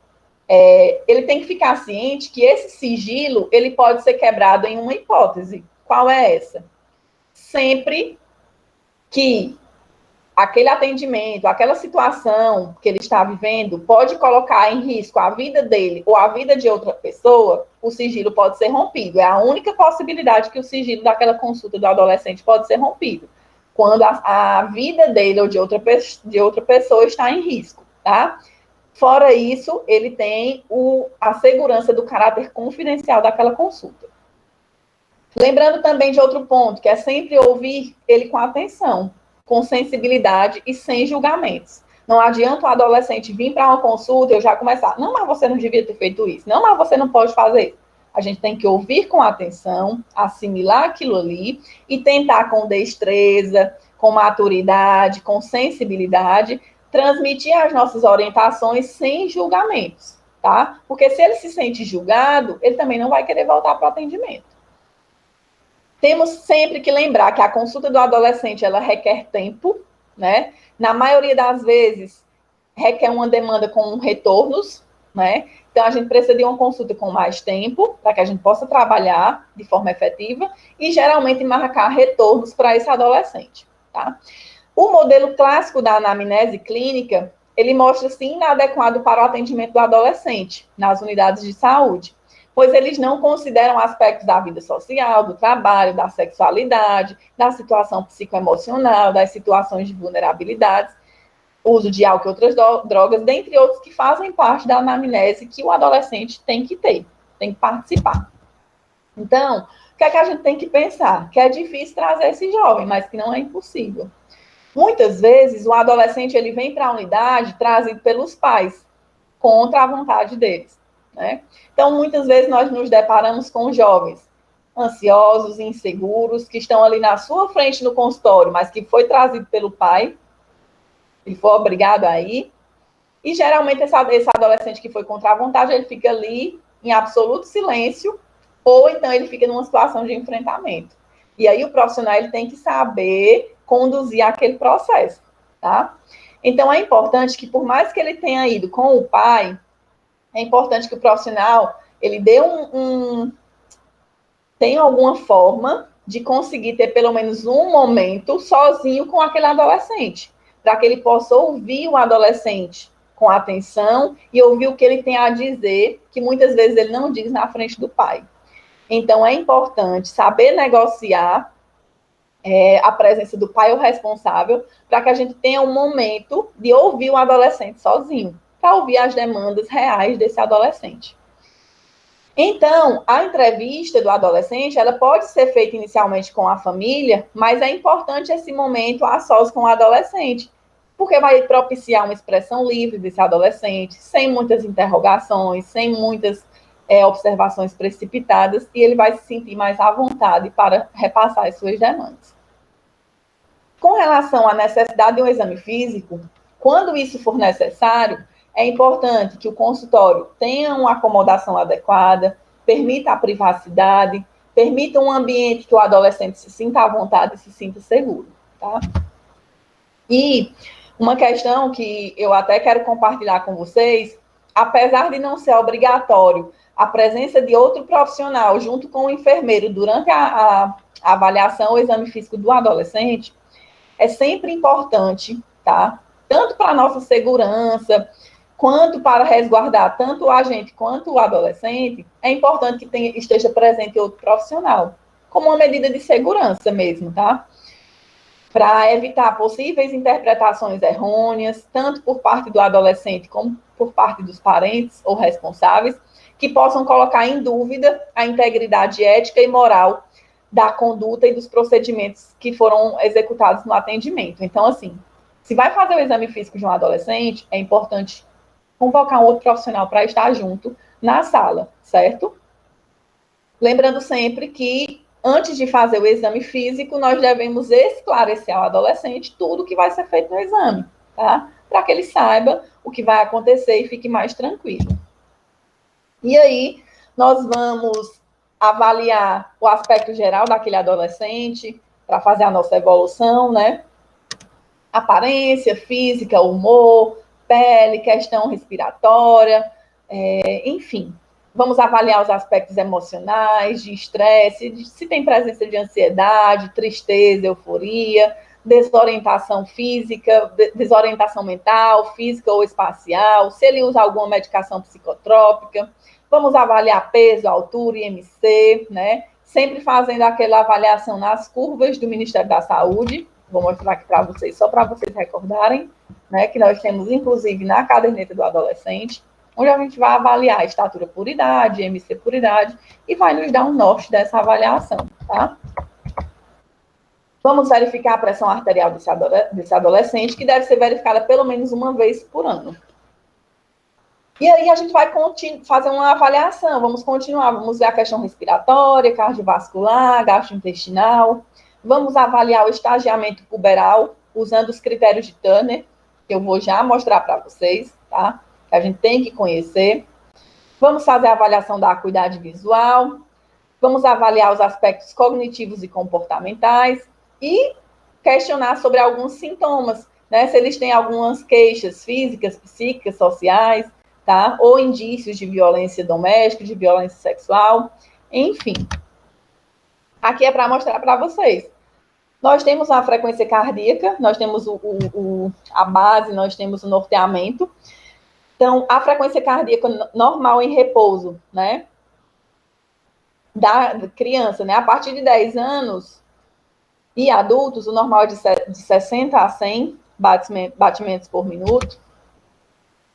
ele tem que ficar ciente que esse sigilo, ele pode ser quebrado em uma hipótese. Qual é essa? Sempre que aquele atendimento, aquela situação que ele está vivendo pode colocar em risco a vida dele ou a vida de outra pessoa, o sigilo pode ser rompido. É a única possibilidade que o sigilo daquela consulta do adolescente pode ser rompido, quando a vida dele ou de outra pessoa está em risco, tá? Fora isso, ele tem a segurança do caráter confidencial daquela consulta. Lembrando também de outro ponto, que é sempre ouvir ele com atenção, com sensibilidade e sem julgamentos. Não adianta o adolescente vir para uma consulta e eu já começar, não, mas você não devia ter feito isso, não, mas você não pode fazer isso. A gente tem que ouvir com atenção, assimilar aquilo ali e tentar com destreza, com maturidade, com sensibilidade, transmitir as nossas orientações sem julgamentos, tá? Porque se ele se sente julgado, ele também não vai querer voltar para o atendimento. Temos sempre que lembrar que a consulta do adolescente, ela requer tempo, né? Na maioria das vezes, requer uma demanda com retornos, né? Então, a gente precisa de uma consulta com mais tempo, para que a gente possa trabalhar de forma efetiva e, geralmente, marcar retornos para esse adolescente, tá? O modelo clássico da anamnese clínica, ele mostra-se inadequado para o atendimento do adolescente nas unidades de saúde, pois eles não consideram aspectos da vida social, do trabalho, da sexualidade, da situação psicoemocional, das situações de vulnerabilidades, uso de álcool e outras drogas, dentre outros que fazem parte da anamnese que o adolescente tem que ter, tem que participar. Então, o que é que a gente tem que pensar? Que é difícil trazer esse jovem, mas que não é impossível. Muitas vezes, o adolescente ele vem para a unidade trazido pelos pais, contra a vontade deles, né? Então, muitas vezes, nós nos deparamos com jovens ansiosos, inseguros, que estão ali na sua frente no consultório, mas que foi trazido pelo pai, ele foi obrigado a ir, e geralmente esse adolescente que foi contra a vontade, ele fica ali em absoluto silêncio, ou então ele fica numa situação de enfrentamento. E aí o profissional ele tem que saber conduzir aquele processo, tá? Então é importante que, por mais que ele tenha ido com o pai, é importante que o profissional ele dê tenha alguma forma de conseguir ter pelo menos um momento sozinho com aquele adolescente, para que ele possa ouvir o adolescente com atenção e ouvir o que ele tem a dizer, que muitas vezes ele não diz na frente do pai. Então, é importante saber negociar a presença do pai ou responsável, para que a gente tenha um momento de ouvir o adolescente sozinho, para ouvir as demandas reais desse adolescente. Então, a entrevista do adolescente, ela pode ser feita inicialmente com a família, mas é importante esse momento a sós com o adolescente, porque vai propiciar uma expressão livre desse adolescente, sem muitas interrogações, sem muitas observações precipitadas, e ele vai se sentir mais à vontade para repassar as suas demandas. Com relação à necessidade de um exame físico, quando isso for necessário, é importante que o consultório tenha uma acomodação adequada, permita a privacidade, permita um ambiente que o adolescente se sinta à vontade e se sinta seguro, tá? E uma questão que eu até quero compartilhar com vocês, apesar de não ser obrigatório a presença de outro profissional junto com o enfermeiro durante a avaliação ou exame físico do adolescente, é sempre importante, tá? Tanto para a nossa segurança, quanto para resguardar tanto o agente quanto o adolescente, é importante que esteja presente outro profissional, como uma medida de segurança mesmo, tá? Para evitar possíveis interpretações errôneas, tanto por parte do adolescente como por parte dos parentes ou responsáveis, que possam colocar em dúvida a integridade ética e moral da conduta e dos procedimentos que foram executados no atendimento. Então, assim, se vai fazer o exame físico de um adolescente, é importante convocar um outro profissional para estar junto na sala, certo? Lembrando sempre que, antes de fazer o exame físico, nós devemos esclarecer ao adolescente tudo que vai ser feito no exame, tá? Para que ele saiba o que vai acontecer e fique mais tranquilo. E aí, nós vamos avaliar o aspecto geral daquele adolescente, para fazer a nossa evolução, né? Aparência física, humor, pele, questão respiratória, enfim. Vamos avaliar os aspectos emocionais, de estresse, se tem presença de ansiedade, tristeza, euforia, desorientação física, desorientação mental, física ou espacial, se ele usa alguma medicação psicotrópica. Vamos avaliar peso, altura, IMC, né? Sempre fazendo aquela avaliação nas curvas do Ministério da Saúde. Vou mostrar aqui para vocês, só para vocês recordarem. né, que nós temos, inclusive, na caderneta do adolescente, onde a gente vai avaliar a estatura por idade, MC por idade, e vai nos dar um norte dessa avaliação, tá? Vamos verificar a pressão arterial desse adolescente, que deve ser verificada pelo menos uma vez por ano. E aí a gente vai fazer uma avaliação, vamos continuar, vamos ver a questão respiratória, cardiovascular, gastrointestinal, vamos avaliar o estagiamento puberal, usando os critérios de Turner, que eu vou já mostrar para vocês, tá? Que a gente tem que conhecer. Vamos fazer a avaliação da acuidade visual, vamos avaliar os aspectos cognitivos e comportamentais e questionar sobre alguns sintomas, né? Se eles têm algumas queixas físicas, psíquicas, sociais, tá? Ou indícios de violência doméstica, de violência sexual, enfim. Aqui é para mostrar para vocês. Nós temos a frequência cardíaca, nós temos a base, nós temos o norteamento. Então, a frequência cardíaca normal em repouso, né? Da criança, né? A partir de 10 anos e adultos, o normal é de 60 a 100 batimentos por minuto.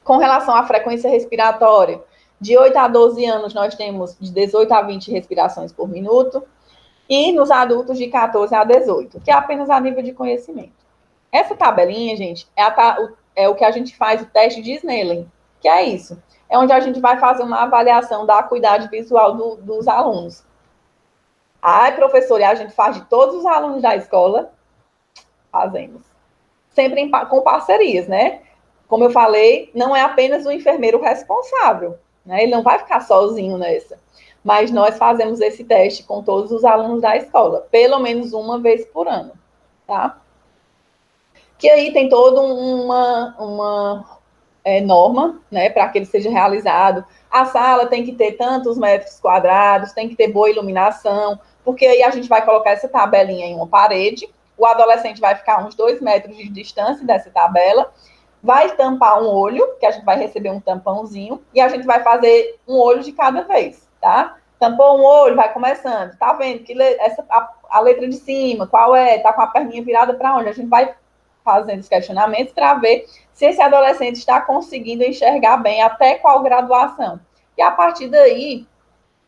Com relação à frequência respiratória, de 8 a 12 anos, nós temos de 18 a 20 respirações por minuto. E nos adultos, de 14 a 18, que é apenas a nível de conhecimento. Essa tabelinha, gente, é o que a gente faz o teste de Snellen, que é isso. É onde a gente vai fazer uma avaliação da acuidade visual dos alunos. Ai, professora, a gente faz de todos os alunos da escola? Fazemos. Sempre com parcerias, né? Como eu falei, não é apenas o enfermeiro responsável, né? Ele não vai ficar sozinho nessa. Mas nós fazemos esse teste com todos os alunos da escola, pelo menos uma vez por ano, tá? Que aí tem toda uma norma, né, para que ele seja realizado. A sala tem que ter tantos metros quadrados, tem que ter boa iluminação, porque aí a gente vai colocar essa tabelinha em uma parede, o adolescente vai ficar uns 2 metros de distância dessa tabela, vai tampar um olho, que a gente vai receber um tampãozinho, e a gente vai fazer um olho de cada vez, tá? Tampou um olho, vai começando. Tá vendo que a letra de cima, qual é? Tá com a perninha virada para onde? A gente vai fazendo os questionamentos para ver se esse adolescente está conseguindo enxergar bem até qual graduação. E a partir daí,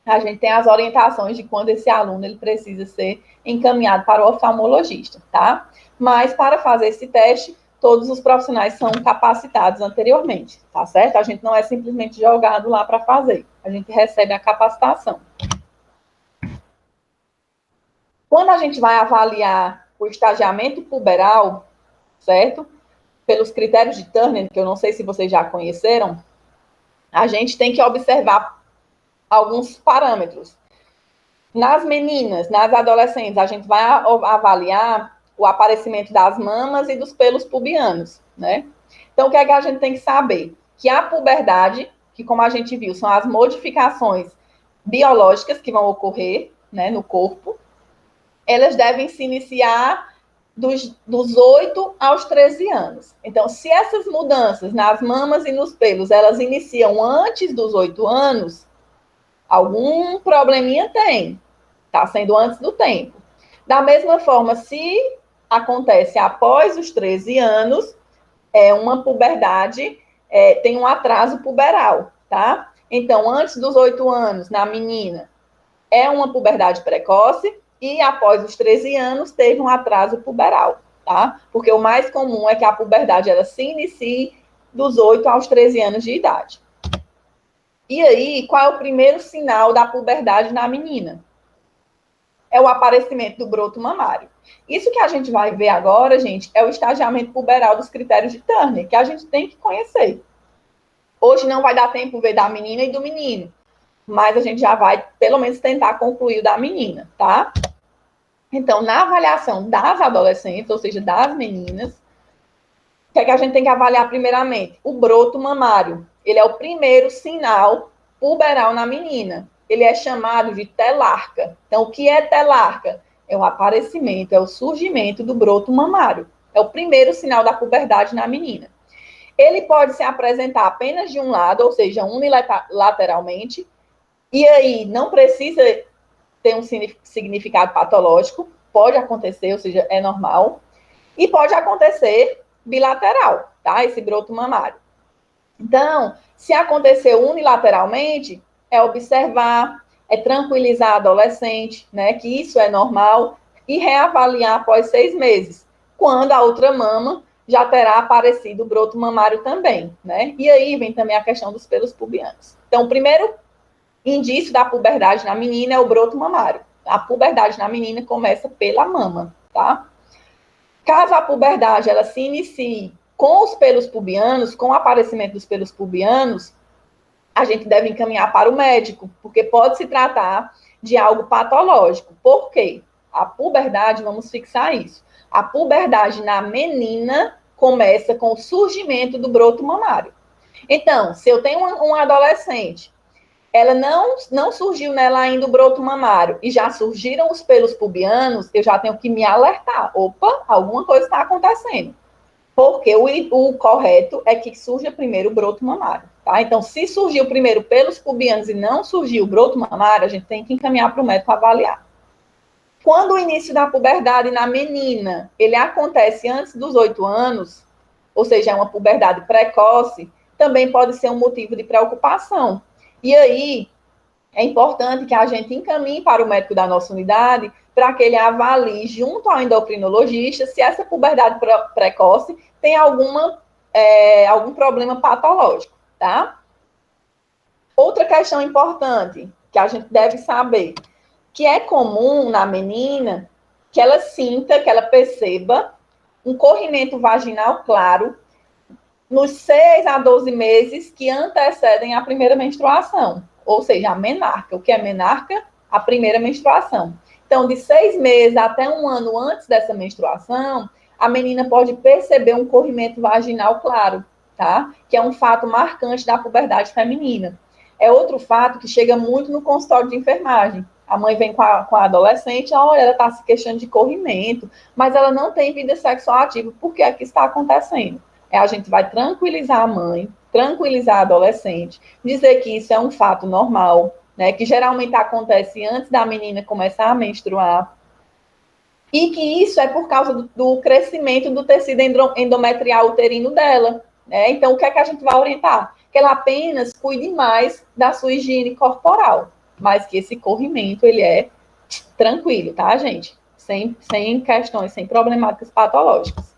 a gente tem as orientações de quando esse aluno ele precisa ser encaminhado para o oftalmologista, tá? Mas para fazer esse teste, todos os profissionais são capacitados anteriormente, tá certo? A gente não é simplesmente jogado lá para fazer, a gente recebe a capacitação. Quando a gente vai avaliar o estagiamento puberal, certo? Pelos critérios de Turner, que eu não sei se vocês já conheceram, a gente tem que observar alguns parâmetros. Nas meninas, nas adolescentes, a gente vai avaliar o aparecimento das mamas e dos pelos pubianos, né? Então, o que é que a gente tem que saber? Que a puberdade, que como a gente viu, são as modificações biológicas que vão ocorrer, né, no corpo, elas devem se iniciar dos 8 aos 13 anos. Então, se essas mudanças nas mamas e nos pelos, elas iniciam antes dos 8 anos, algum probleminha tem. Está sendo antes do tempo. Da mesma forma, se acontece após os 13 anos, é uma puberdade, tem um atraso puberal, tá? Então, antes dos 8 anos, na menina, é uma puberdade precoce, e após os 13 anos, teve um atraso puberal, tá? Porque o mais comum é que a puberdade, ela se inicie dos 8 aos 13 anos de idade. E aí, qual é o primeiro sinal da puberdade na menina? É o aparecimento do broto mamário. Isso que a gente vai ver agora, gente, é o estagiamento puberal dos critérios de Turner, que a gente tem que conhecer. Hoje não vai dar tempo ver da menina e do menino, mas a gente já vai, pelo menos, tentar concluir o da menina, tá? Então, na avaliação das adolescentes, ou seja, das meninas, o que é que a gente tem que avaliar primeiramente? O broto mamário. Ele é o primeiro sinal puberal na menina. Ele é chamado de telarca. Então, o que é telarca? É o aparecimento, é o surgimento do broto mamário. É o primeiro sinal da puberdade na menina. Ele pode se apresentar apenas de um lado, ou seja, unilateralmente, e aí não precisa ter um significado patológico, pode acontecer, ou seja, é normal, e pode acontecer bilateral, tá? Esse broto mamário. Então, se aconteceu unilateralmente, é observar, é tranquilizar a adolescente, né, que isso é normal, e reavaliar após 6 meses, quando a outra mama já terá aparecido o broto mamário também, né? E aí vem também a questão dos pelos pubianos. Então, o primeiro indício da puberdade na menina é o broto mamário. A puberdade na menina começa pela mama, tá? Caso a puberdade ela se inicie com os pelos pubianos, com o aparecimento dos pelos pubianos, a gente deve encaminhar para o médico, porque pode se tratar de algo patológico. Por quê? A puberdade, vamos fixar isso. A puberdade na menina começa com o surgimento do broto mamário. Então, se eu tenho uma adolescente, ela não surgiu nela ainda o broto mamário e já surgiram os pelos pubianos, eu já tenho que me alertar. Opa, alguma coisa está acontecendo. Porque o correto é que surja primeiro o broto mamário, tá? Então, se surgiu primeiro pelos pubianos e não surgiu o broto mamário, a gente tem que encaminhar para o médico avaliar. Quando o início da puberdade na menina, ele acontece antes dos 8 anos, ou seja, é uma puberdade precoce, também pode ser um motivo de preocupação. E aí, é importante que a gente encaminhe para o médico da nossa unidade para que ele avalie, junto ao endocrinologista, se essa puberdade precoce tem algum problema patológico, tá? Outra questão importante que a gente deve saber, que é comum na menina que ela sinta, que ela perceba um corrimento vaginal claro nos 6 a 12 meses que antecedem a primeira menstruação, ou seja, a menarca. O que é menarca? A primeira menstruação. Então, de 6 meses até 1 ano antes dessa menstruação, a menina pode perceber um corrimento vaginal claro, tá? Que é um fato marcante da puberdade feminina. É outro fato que chega muito no consultório de enfermagem. A mãe vem com a adolescente, olha, ela está se queixando de corrimento, mas ela não tem vida sexual ativa. Por que é que está acontecendo? A gente vai tranquilizar a mãe, tranquilizar a adolescente, dizer que isso é um fato normal, né, que geralmente acontece antes da menina começar a menstruar, e que isso é por causa do crescimento do tecido endometrial uterino dela, né? Então, o que é que a gente vai orientar? Que ela apenas cuide mais da sua higiene corporal, mas que esse corrimento, ele é tranquilo, tá, gente? Sem questões, sem problemáticas patológicas.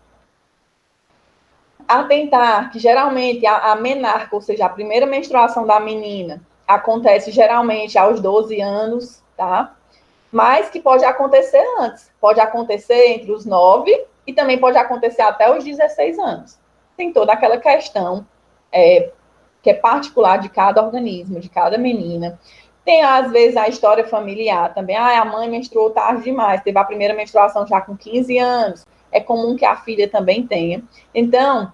Atentar que geralmente a menarca, ou seja, a primeira menstruação da menina, acontece geralmente aos 12 anos, tá? Mas que pode acontecer antes. Pode acontecer entre os 9 e também pode acontecer até os 16 anos. Tem toda aquela questão que é particular de cada organismo, de cada menina. Tem, às vezes, a história familiar também. A mãe menstruou tarde demais, teve a primeira menstruação já com 15 anos. É comum que a filha também tenha. Então,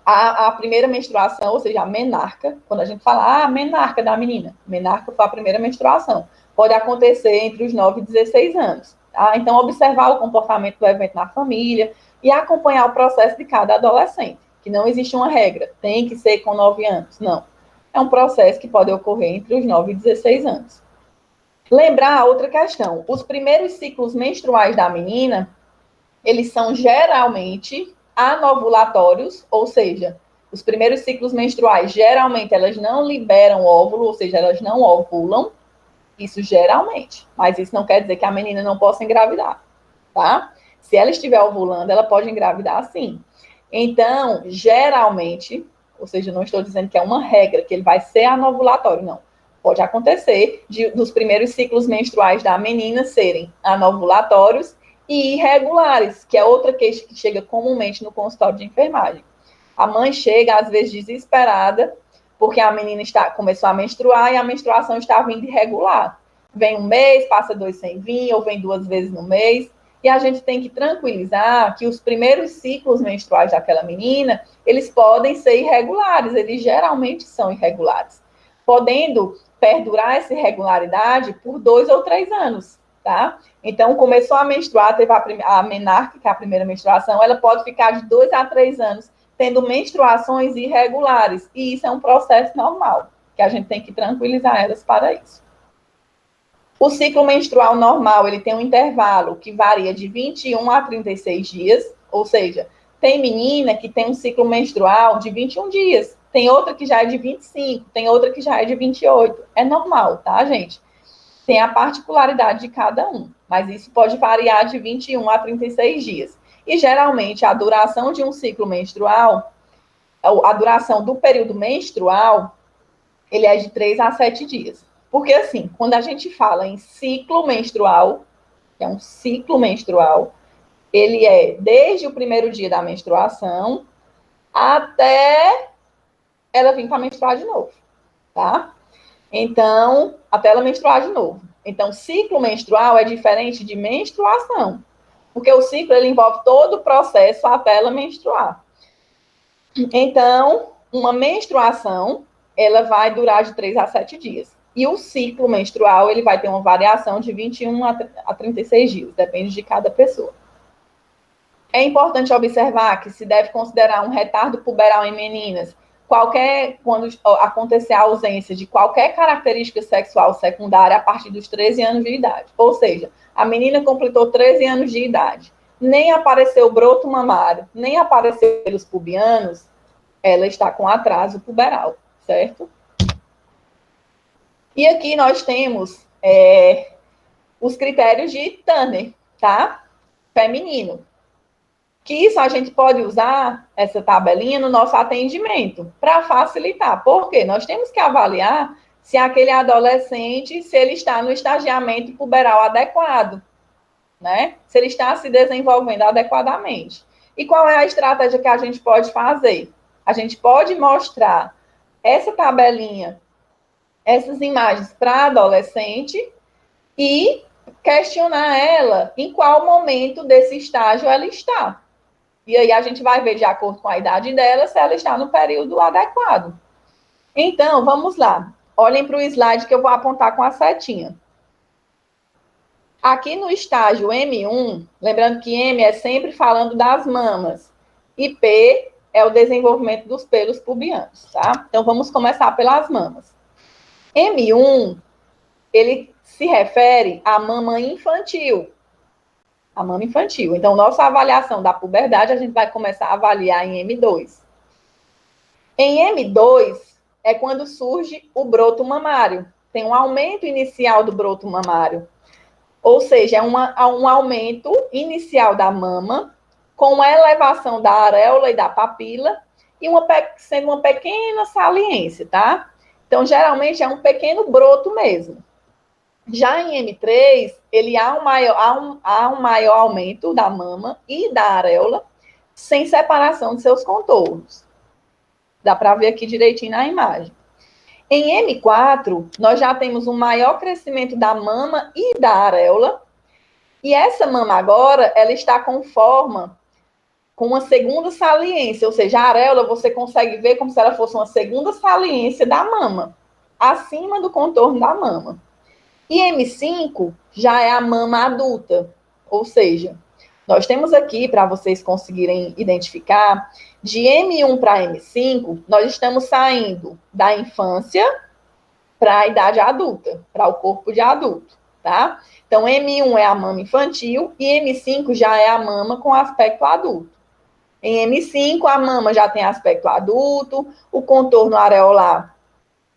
a primeira menstruação, ou seja, a menarca, quando a gente fala, a menarca da menina, menarca foi a primeira menstruação, pode acontecer entre os 9 e 16 anos. Tá? Então, observar o comportamento do evento na família e acompanhar o processo de cada adolescente, que não existe uma regra, tem que ser com 9 anos, não. É um processo que pode ocorrer entre os 9 e 16 anos. Lembrar outra questão, os primeiros ciclos menstruais da menina, eles são geralmente anovulatórios, ou seja, os primeiros ciclos menstruais, geralmente, elas não liberam óvulo, ou seja, elas não ovulam, isso geralmente, mas isso não quer dizer que a menina não possa engravidar, tá? Se ela estiver ovulando, ela pode engravidar sim. Então, geralmente, ou seja, não estou dizendo que é uma regra, que ele vai ser anovulatório, não. Pode acontecer dos primeiros ciclos menstruais da menina serem anovulatórios e irregulares, que é outra queixa que chega comumente no consultório de enfermagem. A mãe chega, às vezes, desesperada, porque a menina começou a menstruar e a menstruação está vindo irregular. Vem um mês, passa 2 sem vir, ou vem 2 vezes no mês, e a gente tem que tranquilizar que os primeiros ciclos menstruais daquela menina, eles podem ser irregulares, eles geralmente são irregulares, podendo perdurar essa irregularidade por 2 ou 3 anos, tá? Então, começou a menstruar, teve a menarca, que é a primeira menstruação, ela pode ficar de 2 a 3 anos tendo menstruações irregulares, e isso é um processo normal, que a gente tem que tranquilizar elas para isso. O ciclo menstrual normal, ele tem um intervalo que varia de 21 a 36 dias, ou seja, Tem menina que tem um ciclo menstrual de 21 dias, tem outra que já é de 25, tem outra que já é de 28. É normal, tá, gente? Tem a particularidade de cada um, mas isso pode variar de 21 a 36 dias. E, geralmente, a duração de um ciclo menstrual, a duração do período menstrual, ele é de 3 a 7 dias. Porque, assim, quando a gente fala em ciclo menstrual, que é um ciclo menstrual, ele é desde o primeiro dia da menstruação até ela vir para menstruar de novo, tá? Então, até ela menstruar de novo. Então, ciclo menstrual é diferente de menstruação, porque o ciclo ele envolve todo o processo até ela menstruar. Então, uma menstruação, ela vai durar de 3 a 7 dias. E o ciclo menstrual, ele vai ter uma variação de 21 a 36 dias, depende de cada pessoa. É importante observar que se deve considerar um retardo puberal em meninas quando acontecer a ausência de qualquer característica sexual secundária a partir dos 13 anos de idade. Ou seja, a menina completou 13 anos de idade, nem apareceu broto mamário, nem apareceu pelos pubianos, ela está com atraso puberal, certo? E aqui nós temos os critérios de Turner, tá? Feminino. Que isso a gente pode usar, essa tabelinha, no nosso atendimento, para facilitar. Por quê? Nós temos que avaliar se aquele adolescente, se ele está no estagiamento puberal adequado, né? Se ele está se desenvolvendo adequadamente. E qual é a estratégia que a gente pode fazer? A gente pode mostrar essa tabelinha, essas imagens para adolescente e questionar ela em qual momento desse estágio ela está. E aí a gente vai ver, de acordo com a idade dela, se ela está no período adequado. Então, vamos lá. Olhem para o slide que eu vou apontar com a setinha. Aqui no estágio M1, lembrando que M é sempre falando das mamas, e P é o desenvolvimento dos pelos pubianos, tá? Então, vamos começar pelas mamas. M1, ele se refere à mama infantil. A mama infantil. Então, nossa avaliação da puberdade, a gente vai começar a avaliar em M2. Em M2, é quando surge o broto mamário. Tem um aumento inicial do broto mamário. Ou seja, é um aumento inicial da mama, com a elevação da areola e da papila, e sendo uma pequena saliência, tá? Então, geralmente, é um pequeno broto mesmo. Já em M3, ele há um maior aumento da mama e da areola, sem separação de seus contornos. Dá para ver aqui direitinho na imagem. Em M4, nós já temos um maior crescimento da mama e da areola, e essa mama agora, ela está com uma segunda saliência, ou seja, a areola você consegue ver como se ela fosse uma segunda saliência da mama, acima do contorno da mama. E M5 já é a mama adulta, ou seja, nós temos aqui, para vocês conseguirem identificar, de M1 para M5, nós estamos saindo da infância para a idade adulta, para o corpo de adulto, tá? Então, M1 é a mama infantil e M5 já é a mama com aspecto adulto. Em M5, a mama já tem aspecto adulto, o contorno areolar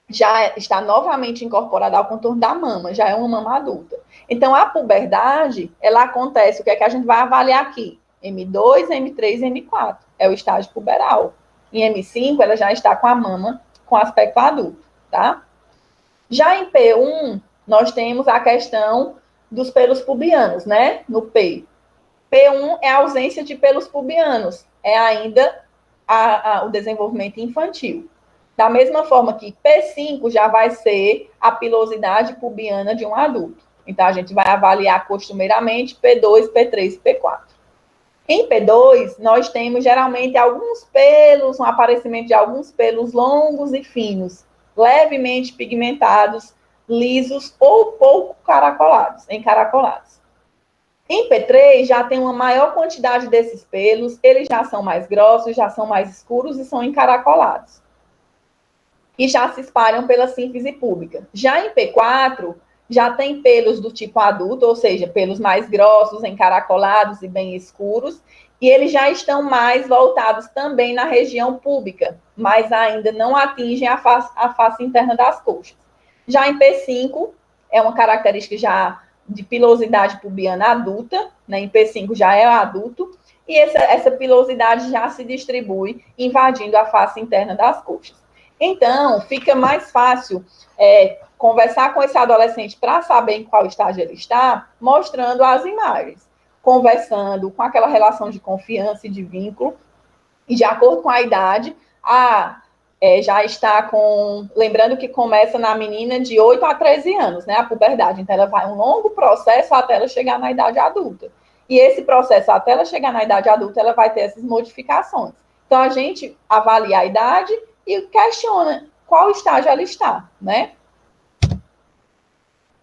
já está novamente incorporado ao contorno da mama, já é uma mama adulta. Então, a puberdade, ela acontece, o que é que a gente vai avaliar aqui? M2, M3 e M4, é o estágio puberal. Em M5, ela já está com a mama com aspecto adulto, tá? Já em P1, nós temos a questão dos pelos pubianos, né? No P. P1 é a ausência de pelos pubianos, é ainda o desenvolvimento infantil. Da mesma forma que P5 já vai ser a pilosidade pubiana de um adulto. Então, a gente vai avaliar costumeiramente P2, P3 e P4. Em P2, nós temos geralmente alguns pelos, um aparecimento de alguns pelos longos e finos, levemente pigmentados, lisos ou pouco encaracolados. Em P3, já tem uma maior quantidade desses pelos, eles já são mais grossos, já são mais escuros e são encaracolados. E já se espalham pela sínfise púbica. Já em P4, já tem pelos do tipo adulto, ou seja, pelos mais grossos, encaracolados e bem escuros, E eles já estão mais voltados também na região pública, mas ainda não atingem a face interna das coxas. Já em P5, é uma característica já de pilosidade pubiana adulta, né? Em P5 já é adulto, e essa pilosidade já se distribui, invadindo a face interna das coxas. Então, fica mais fácil conversar com esse adolescente para saber em qual estágio ele está, mostrando as imagens, conversando com aquela relação de confiança e de vínculo, e de acordo com a idade, já está com... Lembrando que começa na menina de 8 a 13 anos, né, a puberdade. Então, ela vai um longo processo até ela chegar na idade adulta. E esse processo, até ela chegar na idade adulta, ela vai ter essas modificações. Então, a gente avalia a idade e questiona qual estágio ela está, né?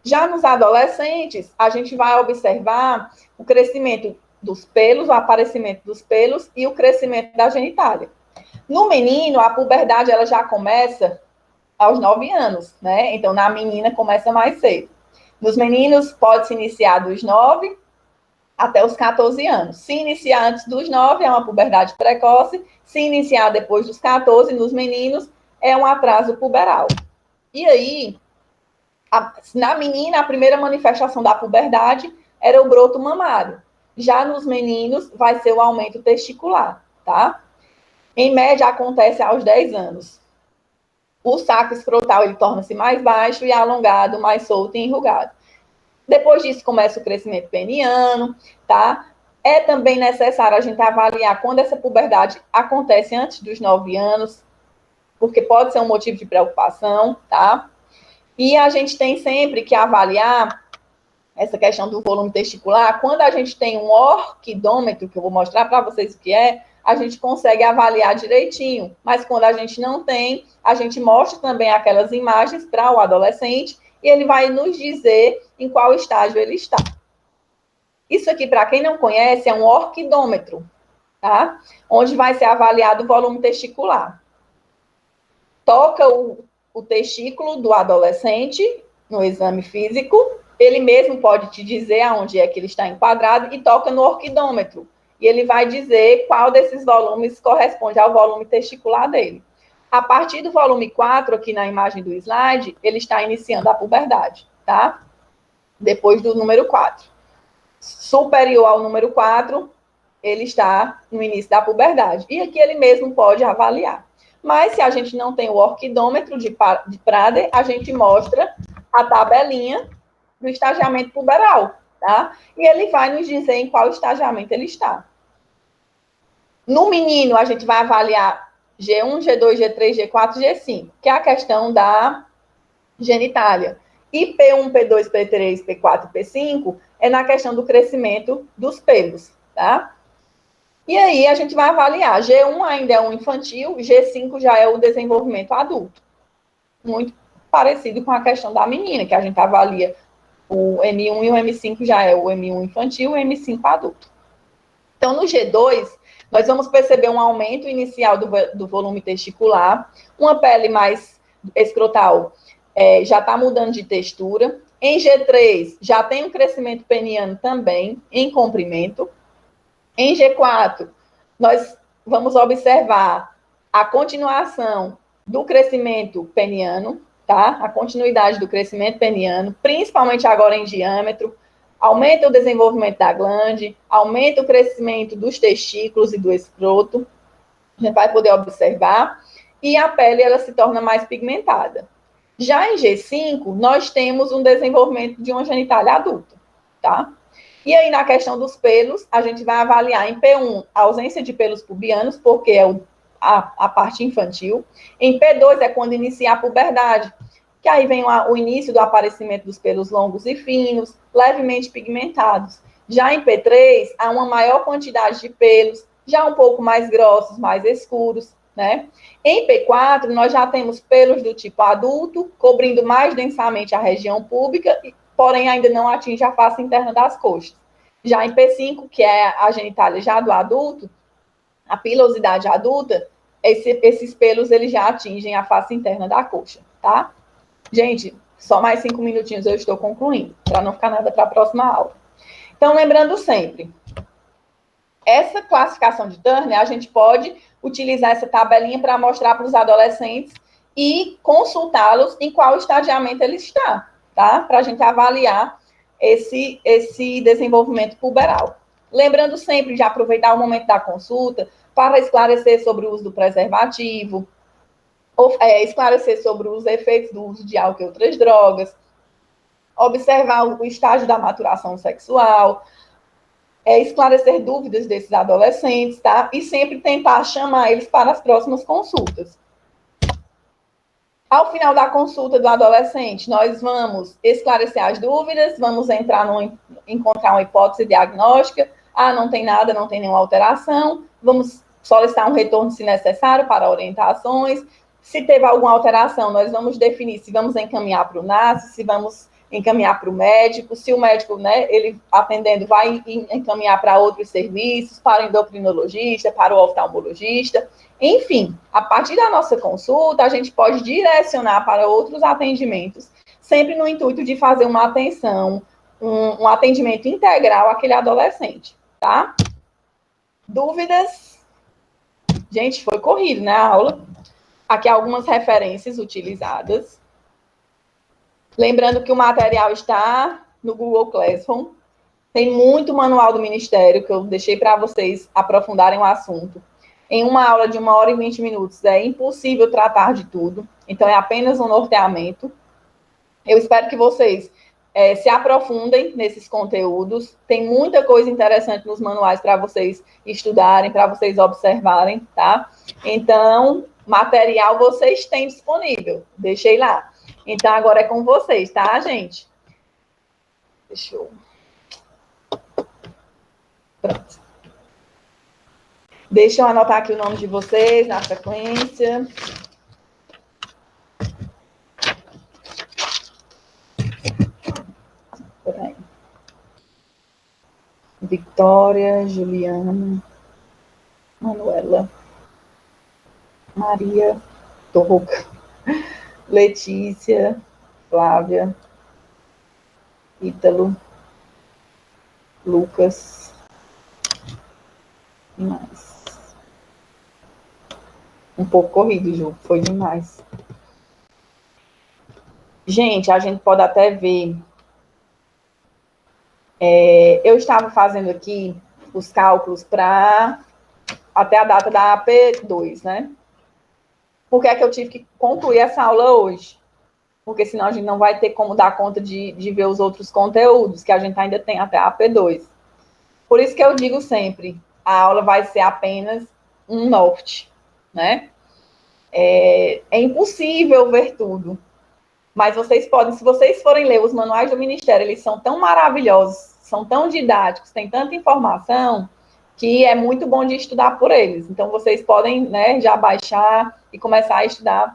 Já nos adolescentes, a gente vai observar o crescimento dos pelos, o aparecimento dos pelos e o crescimento da genitália. No menino, a puberdade ela já começa aos 9 anos, né? Então, na menina, começa mais cedo. Nos meninos, pode se iniciar dos 9 até os 14 anos. Se iniciar antes dos 9, é uma puberdade precoce. Se iniciar depois dos 14, nos meninos, é um atraso puberal. E aí, na menina, a primeira manifestação da puberdade era o broto mamário. Já nos meninos, vai ser o aumento testicular, tá? Em média, acontece aos 10 anos. O saco escrotal, ele torna-se mais baixo e alongado, mais solto e enrugado. Depois disso, começa o crescimento peniano, tá? É também necessário a gente avaliar quando essa puberdade acontece antes dos 9 anos, porque pode ser um motivo de preocupação, tá? E a gente tem sempre que avaliar essa questão do volume testicular. Quando a gente tem um orquidômetro, que eu vou mostrar para vocês o que é, a gente consegue avaliar direitinho. Mas quando a gente não tem, a gente mostra também aquelas imagens para o adolescente e ele vai nos dizer em qual estágio ele está. Isso aqui, para quem não conhece, é um orquidômetro, tá? Onde vai ser avaliado o volume testicular. Toca o testículo do adolescente no exame físico, ele mesmo pode te dizer aonde é que ele está enquadrado e toca no orquidômetro. E ele vai dizer qual desses volumes corresponde ao volume testicular dele. A partir do volume 4, aqui na imagem do slide, ele está iniciando a puberdade, tá? Depois do número 4. Superior ao número 4, ele está no início da puberdade. E aqui ele mesmo pode avaliar. Mas se a gente não tem o orquidômetro de Prader, a gente mostra a tabelinha do estagiamento puberal, tá? E ele vai nos dizer em qual estagiamento ele está. No menino, a gente vai avaliar G1, G2, G3, G4, G5, que é a questão da genitália. E P1, P2, P3, P4, P5 é na questão do crescimento dos pelos, tá? E aí a gente vai avaliar. G1 ainda é um infantil, G5 já é o desenvolvimento adulto. Muito parecido com a questão da menina, que a gente avalia o M1 e o M5 já é o M1 infantil e o M5 adulto. Então, no G2, nós vamos perceber um aumento inicial do volume testicular, uma pele mais escrotal já está mudando de textura. Em G3, já tem um crescimento peniano também, em comprimento. Em G4, nós vamos observar a continuação do crescimento peniano, tá? A continuidade do crescimento peniano, principalmente agora em diâmetro, aumenta o desenvolvimento da glande, aumenta o crescimento dos testículos e do escroto, a gente vai poder observar, e a pele ela se torna mais pigmentada. Já em G5, nós temos um desenvolvimento de uma genitália adulta, tá? E aí, na questão dos pelos, a gente vai avaliar em P1 a ausência de pelos pubianos, porque é a parte infantil. Em P2 é quando inicia a puberdade, que aí vem o início do aparecimento dos pelos longos e finos, levemente pigmentados. Já em P3, há uma maior quantidade de pelos, já um pouco mais grossos, mais escuros, né? Em P4, nós já temos pelos do tipo adulto, cobrindo mais densamente a região púbica, porém ainda não atinge a face interna das coxas. Já em P5, que é a genitália já do adulto, a pilosidade adulta, esses pelos eles já atingem a face interna da coxa, tá? Gente, só mais 5 minutinhos eu estou concluindo, para não ficar nada para a próxima aula. Então, lembrando sempre, Essa classificação de Turner, a gente pode utilizar essa tabelinha para mostrar para os adolescentes e consultá-los em qual estadiamento ele está, tá? Para a gente avaliar esse desenvolvimento puberal. Lembrando sempre de aproveitar o momento da consulta para esclarecer sobre o uso do preservativo, esclarecer sobre os efeitos do uso de álcool e outras drogas, observar o estágio da maturação sexual, esclarecer dúvidas desses adolescentes, tá? E sempre tentar chamar eles para as próximas consultas. Ao final da consulta do adolescente, nós vamos esclarecer as dúvidas, vamos encontrar uma hipótese diagnóstica. Ah, não tem nada, não tem nenhuma alteração. Vamos solicitar um retorno, se necessário, para orientações. Se teve alguma alteração, nós vamos definir se vamos encaminhar para o NAS, se vamos encaminhar para o médico, se o médico, né, ele atendendo, vai encaminhar para outros serviços, para o endocrinologista, para o oftalmologista. Enfim, a partir da nossa consulta, a gente pode direcionar para outros atendimentos, sempre no intuito de fazer uma atenção, um atendimento integral àquele adolescente, tá? Dúvidas? Gente, foi corrido, né, a aula? Aqui algumas referências utilizadas. Lembrando que o material está no Google Classroom. Tem muito manual do Ministério, que eu deixei para vocês aprofundarem o assunto. Em uma aula de 1 hora e 20 minutos, é impossível tratar de tudo. Então, é apenas um norteamento. Eu espero que vocês se aprofundem nesses conteúdos. Tem muita coisa interessante nos manuais para vocês estudarem, para vocês observarem, tá? Então, material vocês têm disponível. Deixei lá. Então, agora é com vocês, tá, gente? Deixa eu... Pronto. Deixa eu anotar aqui o nome de vocês na sequência. Peraí. Victoria, Juliana, Manuela, Maria, Torroca, Letícia, Flávia, Ítalo, Lucas, e mais. Um pouco corrido, Ju, foi demais. Gente, a gente pode até ver. Eu estava fazendo aqui os cálculos para até a data da AP2, né? Por que é que eu tive que concluir essa aula hoje? Porque senão a gente não vai ter como dar conta de ver os outros conteúdos, que a gente ainda tem até a AP2. Por isso que eu digo sempre, a aula vai ser apenas um norte, né? É impossível ver tudo. Mas vocês podem, se vocês forem ler os manuais do Ministério, eles são tão maravilhosos, são tão didáticos, tem tanta informação, que é muito bom de estudar por eles. Então, vocês podem, né, já baixar e começar a estudar,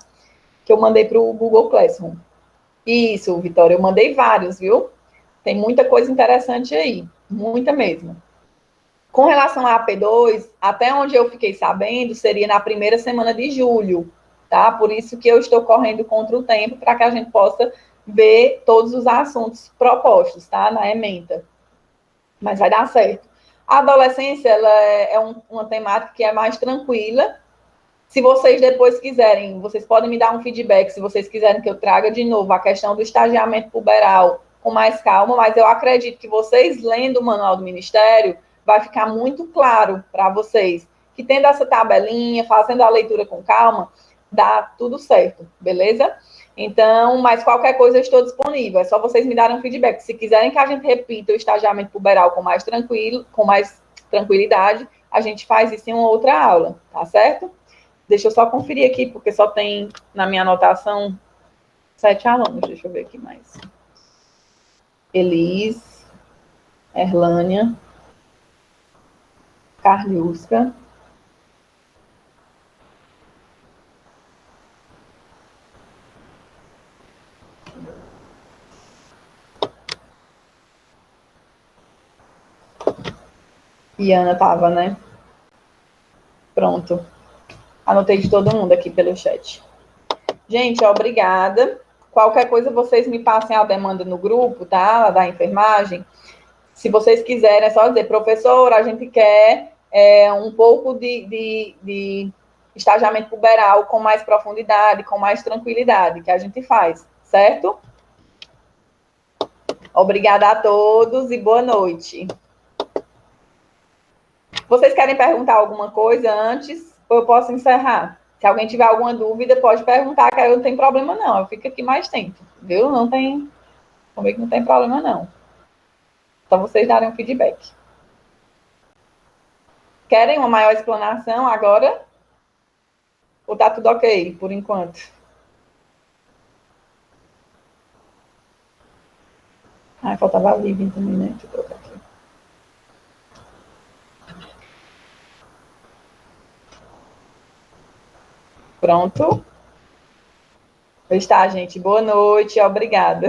que eu mandei para o Google Classroom. Isso, Vitória, eu mandei vários, viu? Tem muita coisa interessante aí, muita mesmo. Com relação à AP2, até onde eu fiquei sabendo, seria na primeira semana de julho, tá? Por isso que eu estou correndo contra o tempo, para que a gente possa ver todos os assuntos propostos, tá? Na ementa. Mas vai dar certo. A adolescência, ela é uma temática que é mais tranquila. Se vocês depois quiserem, vocês podem me dar um feedback, se vocês quiserem que eu traga de novo a questão do estagiamento puberal com mais calma, mas eu acredito que vocês lendo o manual do Ministério, vai ficar muito claro para vocês que tendo essa tabelinha, fazendo a leitura com calma, dá tudo certo, beleza? Então, mas qualquer coisa eu estou disponível, é só vocês me darem um feedback. Se quiserem que a gente repita o estagiamento puberal com mais tranquilidade, a gente faz isso em uma outra aula, tá certo? Deixa eu só conferir aqui, porque só tem na minha anotação 7 alunos. Deixa eu ver aqui mais. Elis, Erlânia, Carliusca, e Ana tava, né? Pronto. Anotei de todo mundo aqui pelo chat. Gente, obrigada. Qualquer coisa, vocês me passem a demanda no grupo, tá? Da enfermagem. Se vocês quiserem, é só dizer, professora, a gente quer um pouco de estagiamento puberal com mais profundidade, com mais tranquilidade, que a gente faz, certo? Obrigada a todos e boa noite. Vocês querem perguntar alguma coisa antes ou eu posso encerrar? Se alguém tiver alguma dúvida, pode perguntar, que aí não tem problema não. Eu fico aqui mais tempo, viu? Não tem, comigo não tem problema não. Só vocês darem um feedback. Querem uma maior explanação agora? Ou tá tudo ok, por enquanto? Ah, faltava a Vivian também, né? Deixa eu colocar aqui. Pronto. Está, gente. Boa noite. Obrigada.